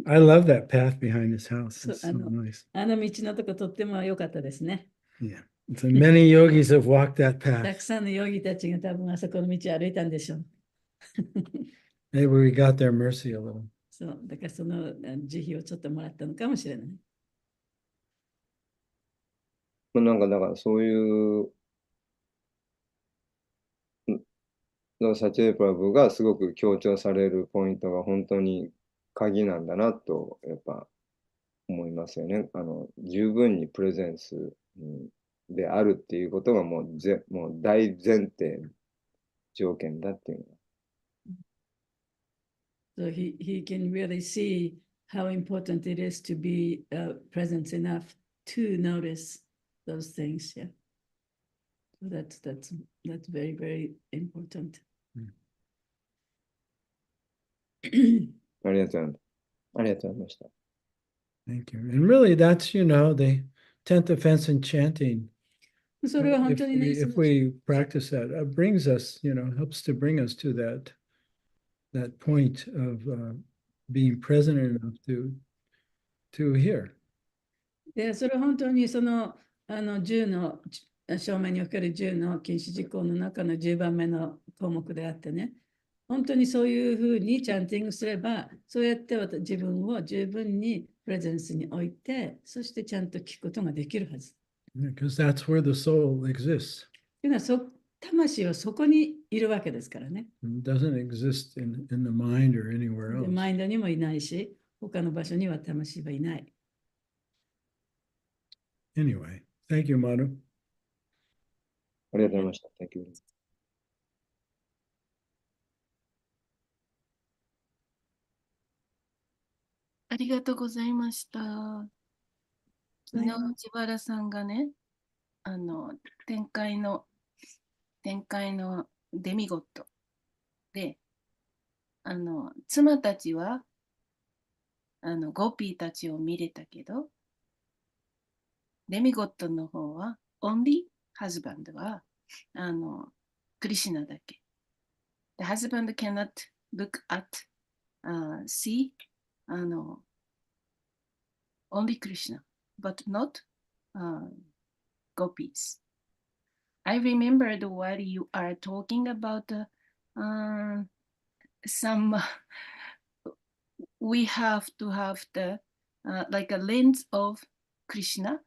Speaker 1: I love that path behind his house.
Speaker 2: So,
Speaker 1: It's so nice.
Speaker 2: 道のとことっても良かったですね。
Speaker 1: Yeah. So many yogis have walked that
Speaker 2: た
Speaker 1: path.
Speaker 2: くさんのヨギたちが多分あそこの道を歩いたんでしょう。
Speaker 1: Maybe we got their mercy a little.
Speaker 2: そう、だからその慈悲をちょっともらったのかもしれない。
Speaker 5: なんかだからそういう、サチュデープラブがすごく強調されるポイントが本当に鍵なんだなとやっぱ思いますよね。十分にプレゼンス、であるっていうことがもう大前提条件だっていうのは。
Speaker 2: So he can really see how important it is to be present enough to notice those things. Yeah. So that's very, very important.
Speaker 5: ありがとうございます。ありがとうございました。
Speaker 1: Thank you. And really, that's, the 10th offense in chanting.
Speaker 2: それは本
Speaker 1: If
Speaker 2: 当にね、
Speaker 1: if we practice that, it brings us, helps to bring us to that point of being present enough to hear.
Speaker 2: で、それは本当にその10の正面における10の禁止事項の中の10番目の項目であってね、本当にそういうふうにチャンティングすれば、そうやって自分を十分にプレゼンスに置いて、そしてちゃんと聞くことができるはず。
Speaker 1: Because that's where the soul exists.
Speaker 2: というのは魂はそこにいるわけですからね。
Speaker 1: It doesn't exist in the mind or anywhere
Speaker 2: で
Speaker 1: else.
Speaker 2: マインドにもいないし、他の場所には魂はいない。
Speaker 1: Anyway, thank you, Madhu.
Speaker 5: ありがとうございました。Thank you.
Speaker 6: ありがとうございました。昨日、千原さんがね、展開のデミゴットで、妻たちは、ゴピーたちを見れたけど、デミゴットの方は、オンリーハズバンドは、クリシナだけ。the husband cannot look at, see, only Krishna, but not gopis. I remembered while you are talking about some, we have to have the like a lens of Krishna.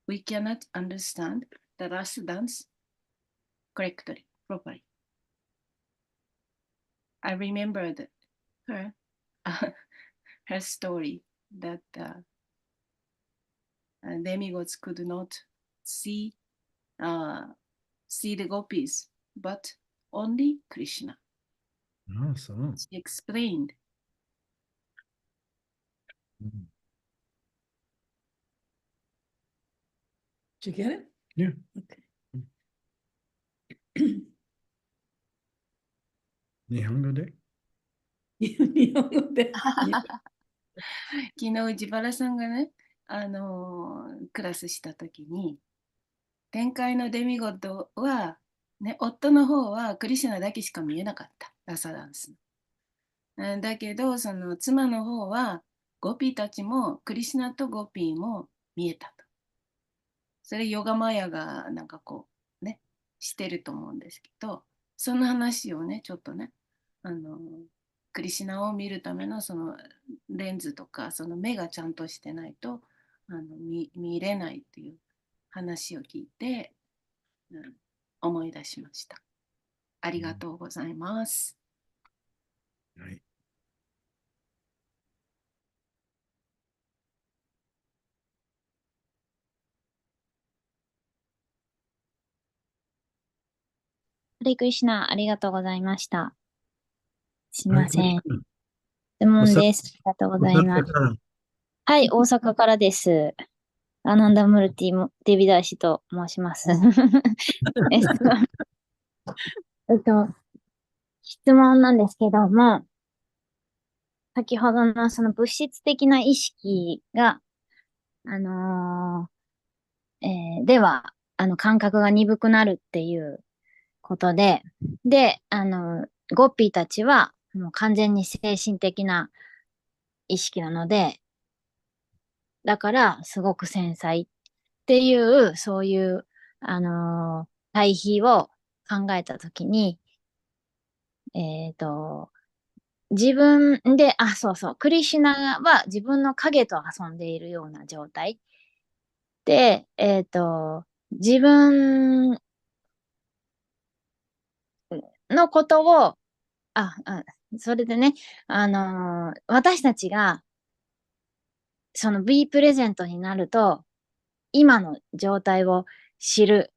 Speaker 6: We cannot understand the last dance correctly, properly. I remembered her her story that demigods could not see the gopis, but only Krishna.
Speaker 1: Awesome.
Speaker 6: She explained.
Speaker 2: Did you get it?
Speaker 1: Yeah.
Speaker 2: Okay.
Speaker 1: 日本語で
Speaker 2: 日本語で。
Speaker 6: 昨日自原さんがね、クラスした時に、天界のデミゴッドは、ね、夫の方はクリシュナだけしか見えなかった、ラサダンスの。だけど、その妻の方は、ゴピーたちも、クリシュナとゴピーも見えたと。それヨガマヤがなんかこう、ね、してると思うんですけど、その話をね、ちょっとね、クリシュナを見るためのそのレンズとか、その目がちゃんとしてないと見れないっていう話を聞いて、思い出しました。ありがとうございます。
Speaker 1: はい。
Speaker 7: ハレクリシュナ、ありがとうございました。すい
Speaker 1: はい、
Speaker 7: ません。
Speaker 1: クリ
Speaker 7: 質問です。ありがとうございます。
Speaker 1: から
Speaker 7: はい、大阪からです。アナンダムルティもデビダーシと申します。えっと、質問なんですけども、先ほどのその物質的な意識が、では、感覚が鈍くなるっていうことで、で、ゴッピーたちはもう完全に精神的な意識なので、だからすごく繊細っていう、そういう、対比を考えたときに、自分で、そうそう、クリシュナは自分の影と遊んでいるような状態で、自分のことを、それでね、私たちが、その B プレゼントになると、今の状態を知る、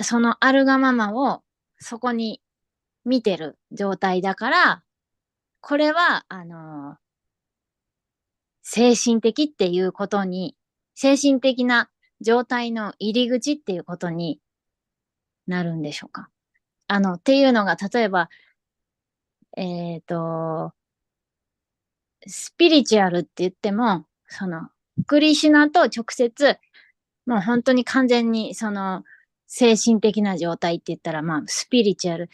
Speaker 7: そのあるがままをそこに見てる状態だから、これは、精神的っていうことに、精神的な状態の入り口っていうことになるんでしょうか。っていうのが、例えば、スピリチュアルって言っても、その、クリシュナと直接、もう本当に完全に、その、精神的な状態って言ったら、まあ、スピリチュアル。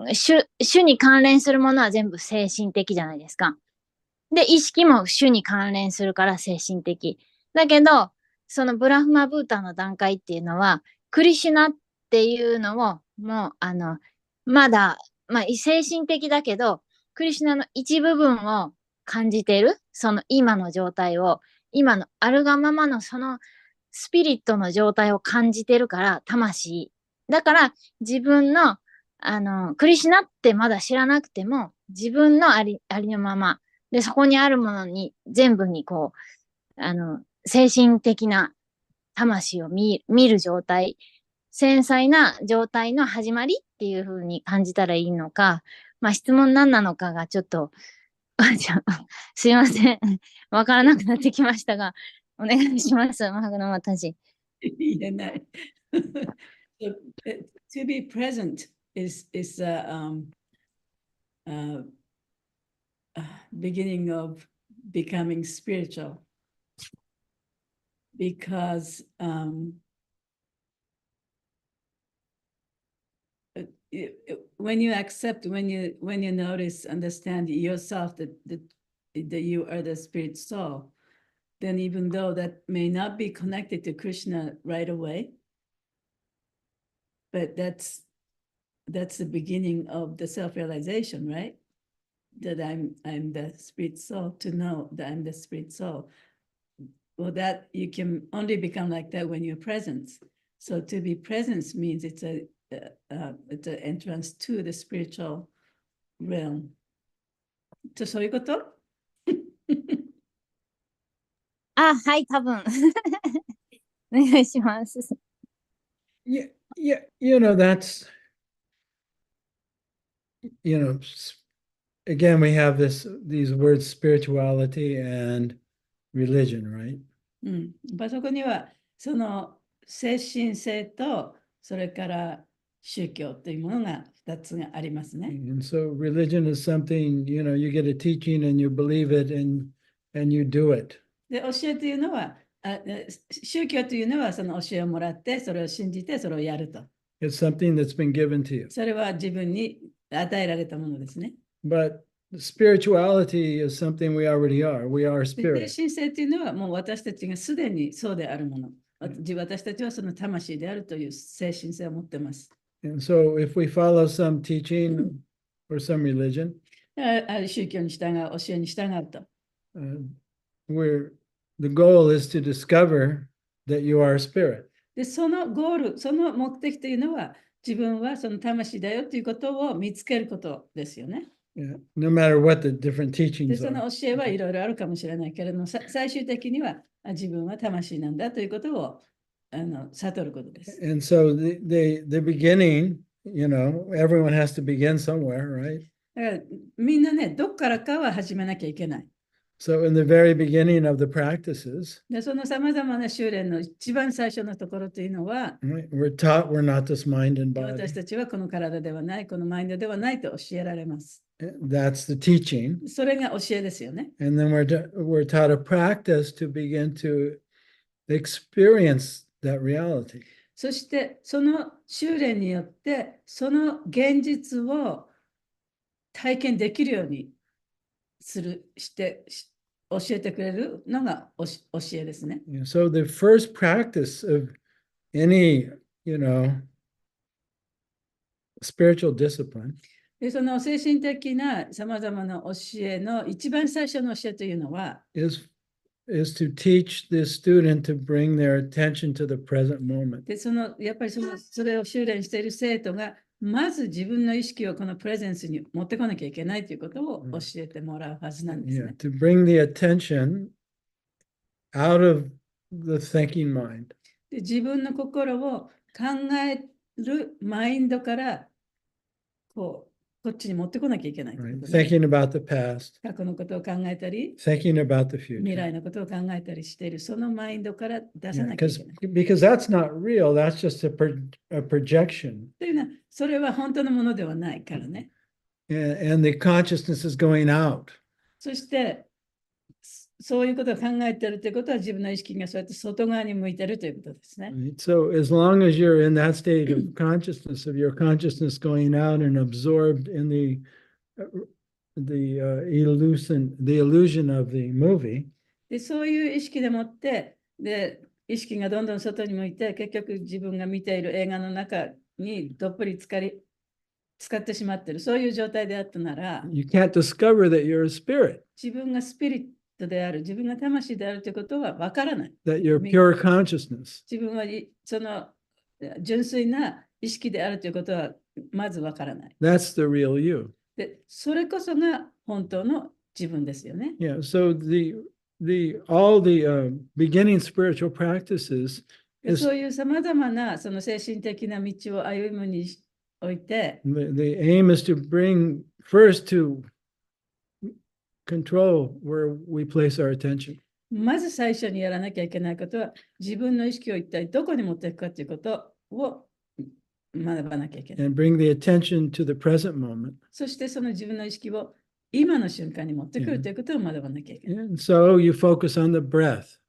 Speaker 7: 主に関連するものは全部精神的じゃないですか。で、意識も主に関連するから精神的。だけど、そのブラフマブータの段階っていうのは、クリシュナっていうのを、もう、まだ、まあ、精神的だけど、クリシュナの一部分を感じている、その今の状態を、今のあるがままのそのスピリットの状態を感じてるから、魂。だから、自分の、クリシュナってまだ知らなくても、自分のありのまま、で、そこにあるものに、全部にこう、精神的な魂を見る状態、繊細な状態の始まりっていう風に感じたらいいのか、まあ質問何なのかがちょっと、すいません。わからなくなってきましたが、お願いします。マハグナマタジ。
Speaker 2: 言えない。So, to be present is beginning of becoming spiritual because when you accept, when you notice, understand yourself that you are the spirit soul, then even though that may not be connected to Krishna right away, but that's the beginning of the self-realization, right? That I'm the spirit soul, to know that I'm the spirit soul. Well, that you can only become like that when you're present. So to be present means it's an entrance to the spiritual realm. そういうこと？
Speaker 7: あ、はい、多分。お願いします。
Speaker 1: Yeah, you know, that's, you know, again, we have these words spirituality and religion, right?
Speaker 2: そこにはその精神性とそれから宗教というものが2つがありますね。
Speaker 1: And so religion is something, you know, you get a teaching and you believe it and you do it.
Speaker 2: で、教えというのは、宗教というのはその教えをもらって、それを信じて、それをやると。
Speaker 1: It's something that's been given to you.
Speaker 2: それは自分に与えられたものですね。
Speaker 1: But spirituality is something we already are. We are
Speaker 2: 精
Speaker 1: spirit.
Speaker 2: 神性というのはもう私たちがすでにそうであるもの。私たちはその魂であるという精神性を持っています。
Speaker 1: And so if we follow some teaching or some religion,
Speaker 2: ある宗教に従う、教えに従うと。
Speaker 1: the goal is to discover that you are a spirit.
Speaker 2: で、そのゴール、その目的というのは、自分はその魂だよということを見つけることですよね。
Speaker 1: Yeah. No matter what the different
Speaker 2: で、
Speaker 1: teachings
Speaker 2: その
Speaker 1: are.
Speaker 2: 教えはいろいろあるかもしれないけれども、最終的には自分は魂なんだということを悟ることです。
Speaker 1: And so the beginning, you know, everyone has to begin somewhere, right?
Speaker 2: だからみんなね、どっからかは始めなきゃいけない。
Speaker 1: So in the very beginning of the practices,
Speaker 2: で、そのさまざまな修練の一番最初のところというのは、
Speaker 1: right, we're taught we're not this mind and
Speaker 2: 私
Speaker 1: body.
Speaker 2: たちはこの体ではない、このマインドではないと教えられます。
Speaker 1: That's the teaching.
Speaker 2: それが教えですよね。
Speaker 1: And then we're taught a practice to begin to experience that reality.
Speaker 2: そしてその修練によってその現実を体験できるように教えてくれるのが教えですね。
Speaker 1: So the first practice of any, you know, spiritual discipline
Speaker 2: で、その精神的なさまざまな教えの一番最初の教えというのは、
Speaker 1: is to teach the student to bring their attention to the present moment.
Speaker 2: で、やっぱりそれを修練している生徒が、まず自分の意識をこのプレゼンスに持ってこなきゃいけないということを教えてもらうはずなんです
Speaker 1: Yeah,
Speaker 2: ね。
Speaker 1: to bring the attention out of the thinking mind.
Speaker 2: で、自分の心を考えるマインドからこっちに持ってこなきゃいけないという
Speaker 1: Right?
Speaker 2: ことね。
Speaker 1: Thinking about the past,
Speaker 2: 過去のことを考えたり、
Speaker 1: thinking about the
Speaker 2: 未
Speaker 1: future.
Speaker 2: 来のことを考えたりしている、そのマインドから出さ
Speaker 1: Yeah,
Speaker 2: なきゃいけない。
Speaker 1: because that's not real. That's just a projection.
Speaker 2: というのは、それは本当のものではないからね。
Speaker 1: And the consciousness is going out.
Speaker 2: そして、そういうことを考えているということは、自分の意識がそうやって外側に向いているということですね。
Speaker 1: Right? So as long as you're in that state of consciousness, of your consciousness going out and absorbed in the illusion of the movie,
Speaker 2: で、そういう意識でもって、で、意識がどんどん外に向いて、結局自分が見ている映画の中にどっぷり使ってしまっている、そういう状態であったなら、
Speaker 1: you can't discover that you're a spirit,
Speaker 2: 自分がスピリットである、自分が魂であるということは分からない。
Speaker 1: that you're pure consciousness.
Speaker 2: 自分はその純粋な意識であるということはまず分からない。
Speaker 1: That's the real you.
Speaker 2: で、それこそが本当の自分ですよね。
Speaker 1: Yeah. So all the beginning spiritual practices
Speaker 2: で、
Speaker 1: is
Speaker 2: そういうさまざまなその精神的な道を歩むにおいて、
Speaker 1: the aim is to bring first to control where we place our attention.
Speaker 2: まず最初にやらなきゃいけないことは、自分の意識を一体どこに持っていくかということを学ばなきゃいけない。
Speaker 1: And bring the attention to the present moment.
Speaker 2: そしてその自分の意識を今の瞬間に持ってくるということを学ばなきゃいけない。
Speaker 1: And so you focus on the breath.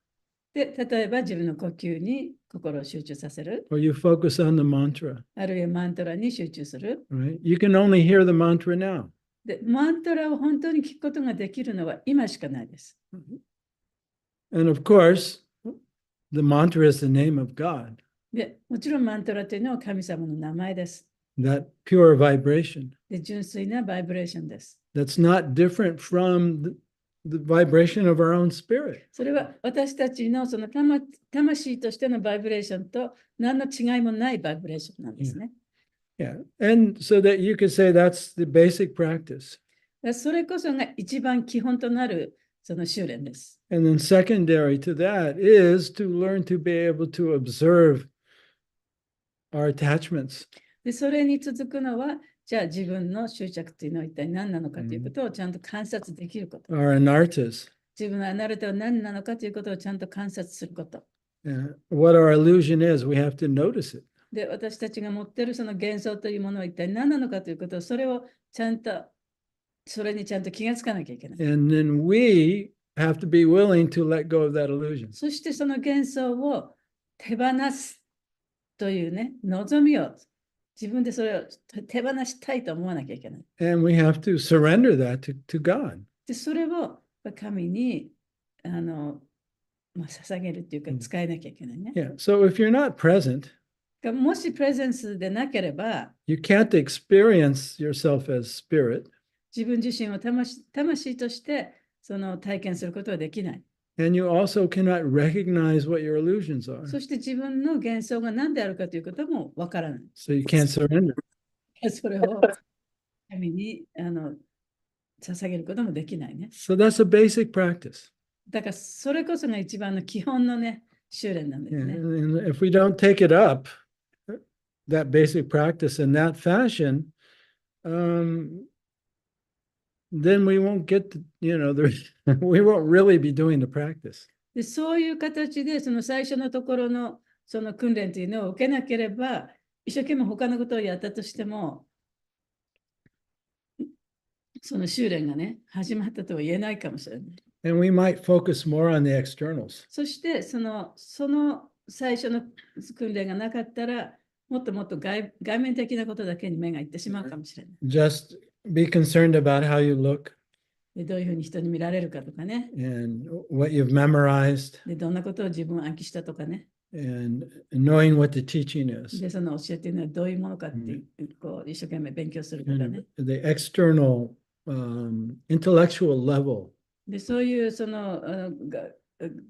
Speaker 2: で、例えば自分の呼吸に心を集中させる。
Speaker 1: or you focus on the mantra,
Speaker 2: あるいはマントラに集中する。
Speaker 1: right? You can only hear the mantra now.
Speaker 2: で、マントラを本当に聞くことができるのは今しかないです。
Speaker 1: And of course, the mantra is the name of God,
Speaker 2: で、もちろんマントラというのは神様の名前です。
Speaker 1: that pure vibration.
Speaker 2: で、純粋なバイブレーションです。
Speaker 1: That's not different from the vibration of our own spirit.
Speaker 2: それは私たちのその魂としてのバイブレーションと何の違いもないバイブレーションなんですね。
Speaker 1: Yeah. And so that you could say that's the basic practice.
Speaker 2: それこそが一番基本となるその修練です。
Speaker 1: And then secondary to that is to learn to be able to observe our attachments.
Speaker 2: で、それに続くのは、じゃあ自分の執着というのは一体何なのかということをちゃんと観察できること。
Speaker 1: Our anartas,
Speaker 2: 自分のアナルタは何なのかということをちゃんと観察すること。
Speaker 1: what our illusion is, we have to notice it.
Speaker 2: で、私たちが持っているその幻想というものは一体何なのかということを、それにちゃんと気がつかなきゃいけない。
Speaker 1: And then we have to be willing to let go of that illusion.
Speaker 2: そしてその幻想を手放すというね、望みを自分でそれを手放したいと思わなきゃいけない。
Speaker 1: And we have to surrender that to God.
Speaker 2: で、それを神に捧げるっていうか使えなきゃいけないね。
Speaker 1: Yeah. So if you're not present,
Speaker 2: もしプレゼンスでなければ、
Speaker 1: you can't experience yourself as spirit,
Speaker 2: 自分自身を魂としてその体験することはできない。
Speaker 1: and you also cannot recognize what your illusions are.
Speaker 2: そして自分の幻想が何であるかということもわからない。
Speaker 1: So you can't surrender.
Speaker 2: それを神に捧げることもできないね。
Speaker 1: So that's a basic practice.
Speaker 2: だからそれこそが一番の基本のね、修練なんです
Speaker 1: Yeah.
Speaker 2: ね。
Speaker 1: And if we don't take it up, that basic practice in that fashion, then we won't get to, we won't really be doing the practice.
Speaker 2: で、そういう形でその最初のところのその訓練というのを受けなければ、一生懸命他のことをやったとしても、その修練がね、始まったとは言えないかもしれない。
Speaker 1: And we might focus more on the externals.
Speaker 2: そしてその最初の訓練がなかったら、もっともっと外面的なことだけに目がいってしまうかもしれない。
Speaker 1: Just be concerned about how you look
Speaker 2: で、どういうふうに人に見られるかとかね。
Speaker 1: and what you've memorized
Speaker 2: で、どんなことを自分暗記したとかね。
Speaker 1: and knowing what the teaching is.
Speaker 2: で、その教えっていうのはどういうものかっていう、こう一生懸命勉強するとかね。
Speaker 1: And the external intellectual level.
Speaker 2: で、そういうその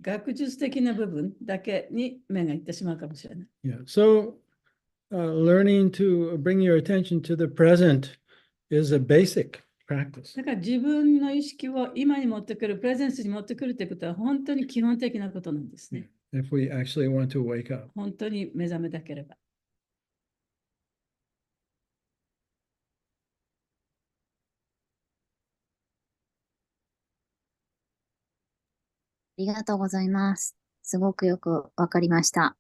Speaker 2: 学術的な部分だけに目がいってしまうかもしれない。
Speaker 1: Yeah. So learning to bring your attention to the present is a basic practice.
Speaker 2: だから自分の意識を今に持ってくる、プレゼンスに持ってくるということは本当に基本的なことなんですね。
Speaker 1: If we actually want to wake up.
Speaker 2: 本当に目覚めたければ。
Speaker 7: りがとうございます。すごくよくわかりました。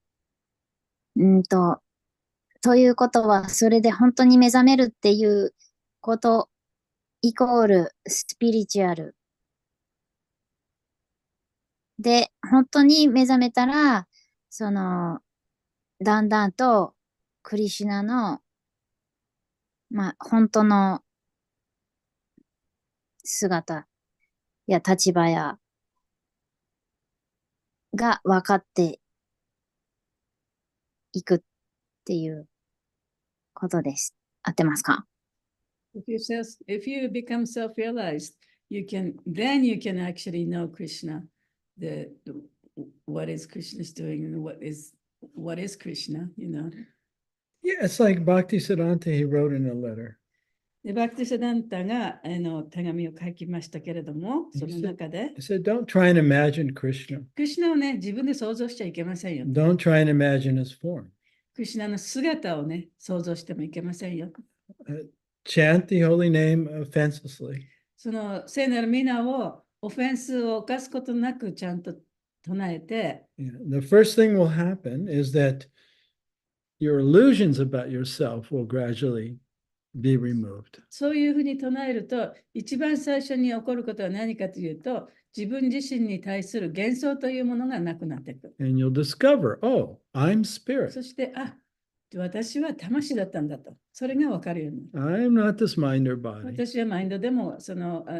Speaker 7: ということは、それで本当に目覚めるっていうことイコールスピリチュアル。で、本当に目覚めたら、だんだんとクリシュナの、本当の姿や立場が分かっていくっていうことです。合ってますか？
Speaker 2: If you become self-realized, then you can actually know Krishna, what is Krishna's doing and what is Krishna,
Speaker 1: Yeah, it's like Bhaktisiddhanta, he wrote in a letter.
Speaker 2: で、バクティサダンタが手紙を書きましたけれども、その中で、
Speaker 1: He said, don't try and imagine Krishna.
Speaker 2: クリシュナをね、自分で想像しちゃいけませんよ。
Speaker 1: Don't try and imagine his form.
Speaker 2: クリシュナの姿をね、想像してもいけませんよ。
Speaker 1: Chant the holy name offenselessly.
Speaker 2: その聖なる皆をオフェンスを犯すことなくちゃんと唱えて、
Speaker 1: Yeah. The first thing will happen is that your illusions about yourself will gradually be removed.
Speaker 2: そういうふうに唱えると、一番最初に起こることは何かというと、自分自身に対する幻想というものがなくなっていく。
Speaker 1: And you'll discover, oh, I'm spirit.
Speaker 2: そして、私は魂だったんだと。それが分かるように。
Speaker 1: I'm not this mind or body.
Speaker 2: 私はマインドでも、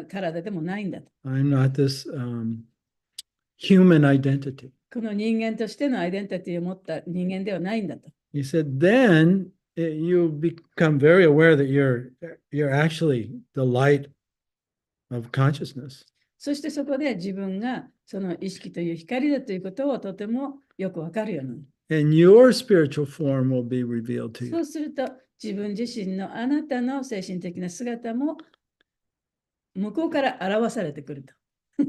Speaker 2: 体でもないんだと。
Speaker 1: I'm not this human identity.
Speaker 2: この人間としてのアイデンティティを持った人間ではないんだと。
Speaker 1: He said, then you become very aware that you're actually the light of consciousness.
Speaker 2: そしてそこで自分がその意識という光だということをとてもよくわかるようになる。
Speaker 1: And your spiritual form will be revealed to
Speaker 2: そ
Speaker 1: you.
Speaker 2: うすると自分自身のあなたの精神的な姿も向こうから表されてくると。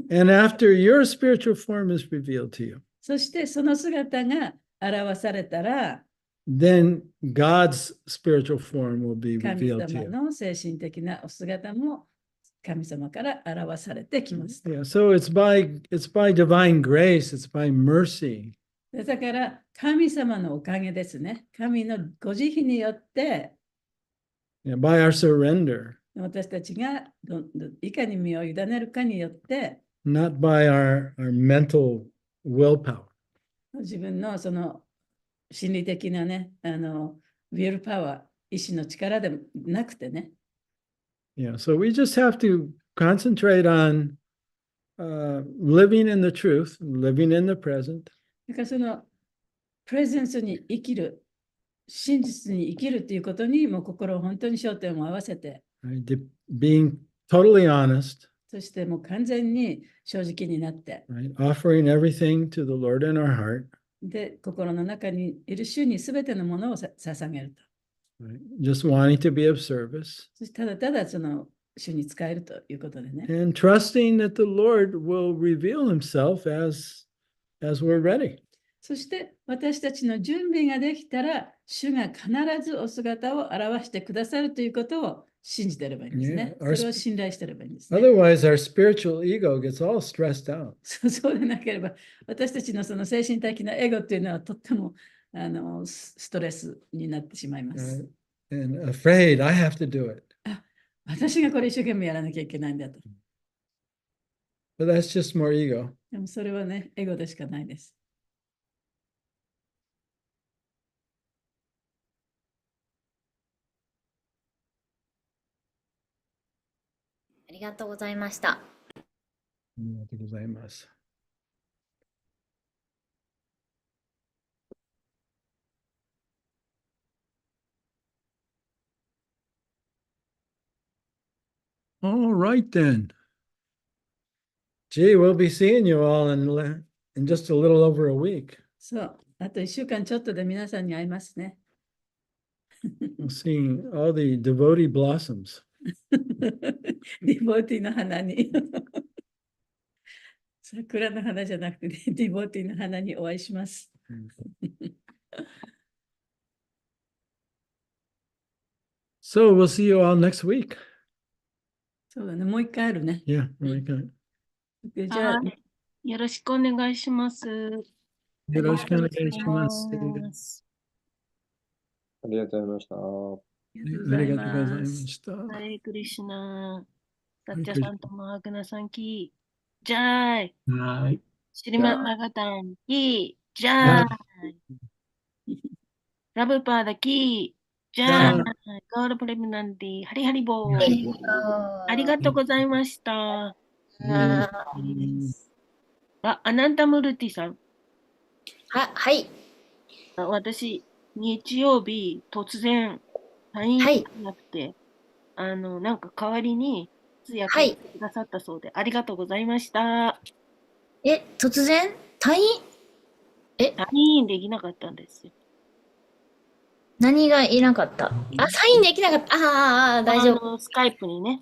Speaker 1: And after your spiritual form is revealed to you,
Speaker 2: そしてその姿が表されたら、
Speaker 1: then God's spiritual form will be
Speaker 2: 神
Speaker 1: revealed to
Speaker 2: 様
Speaker 1: you.
Speaker 2: の精神的なお姿も神様から表されてきます。
Speaker 1: Yeah, so it's by divine grace, it's by mercy.
Speaker 2: だから神様のおかげですね。神のご慈悲によって、
Speaker 1: Yeah, by our surrender,
Speaker 2: 私たちがいかに身を委ねるかによって、
Speaker 1: not by our mental willpower.
Speaker 2: 自分のその心理的なね、ウィルパワー、意志の力でもなくてね。
Speaker 1: Yeah, so we just have to concentrate on living in the truth, living in the present,
Speaker 2: だからそのプレゼンスに生きる、真実に生きるということにもう心を本当に焦点を合わせて、
Speaker 1: right? Being totally honest,
Speaker 2: そしてもう完全に正直になって、
Speaker 1: right? Offering everything to the Lord in our heart,
Speaker 2: で、心の中にいる主にすべてのものを捧げると。
Speaker 1: right? Just wanting to be of service
Speaker 2: そしてただただその主に使えるということでね。
Speaker 1: and trusting that the Lord will reveal himself as we're ready.
Speaker 2: そして私たちの準備ができたら、主が必ずお姿を表してくださるということを信じてればいいんですね。
Speaker 1: Yeah,
Speaker 2: それを信頼してればいいんですね。
Speaker 1: Otherwise, our spiritual ego gets all stressed out.
Speaker 2: そうでなければ、私たちのその精神的なエゴというのはとってもストレスになってしまいます。
Speaker 1: And afraid I have to do it.
Speaker 2: 私がこれ一生懸命やらなきゃいけないんだと。
Speaker 1: But that's just more ego.
Speaker 2: でもそれはね、エゴでしかないです。
Speaker 7: ありがとうございました。
Speaker 1: ありがとうございます。All right then. Gee, we'll be seeing you all in just a little over a week.
Speaker 2: そう、あと1週間ちょっとで皆さんに会いますね。
Speaker 1: We'll see all the devotee blossoms.
Speaker 2: ディボーティーの花に。桜の花じゃなくて、ディボーティーの花にお会いします。
Speaker 1: So we'll see you all next week.
Speaker 2: そうだね、もう一回あるね。
Speaker 1: Yeah, okay.
Speaker 2: でじゃあ、
Speaker 6: よろしくお願いします。
Speaker 1: よろしくお願いします。
Speaker 5: ありがとうございました。
Speaker 2: あり
Speaker 1: あ
Speaker 2: がとうござい
Speaker 1: りがとうござい
Speaker 2: ま。
Speaker 1: ますした。
Speaker 6: ハレクリシュナ。サッ
Speaker 1: ハレクリ
Speaker 6: チャさんとマーグナさんキー。ジャイ。
Speaker 1: はい。
Speaker 6: シリマンマガタンキー。ジャイ。ラブパーダキー。ジャイ。ゴールプレミナンティ。ハリハリボー。ありがとうございました。アナンタムルティさん。
Speaker 7: はい。
Speaker 6: 私、日曜日、突然、退院
Speaker 7: はい
Speaker 6: できなくて、なんか代わりに通訳
Speaker 7: はい
Speaker 6: してくださったそうで、ありがとうございました。
Speaker 7: 突然退院
Speaker 6: 退院できなかったんですよ。
Speaker 7: 何がいなかったサインできなかった大丈夫。
Speaker 6: スカイプにね。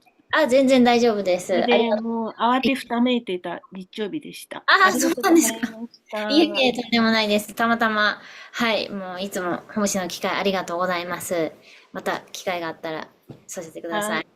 Speaker 7: 全然大丈夫です。
Speaker 6: それで、もう慌てふためいていた日曜日でした。
Speaker 7: そうなんですか。
Speaker 6: ありがとうございました。
Speaker 7: いえいえ、とんでもないです。たまたま、もういつも奉仕の機会ありがとうございます。また機会があったらさせてください。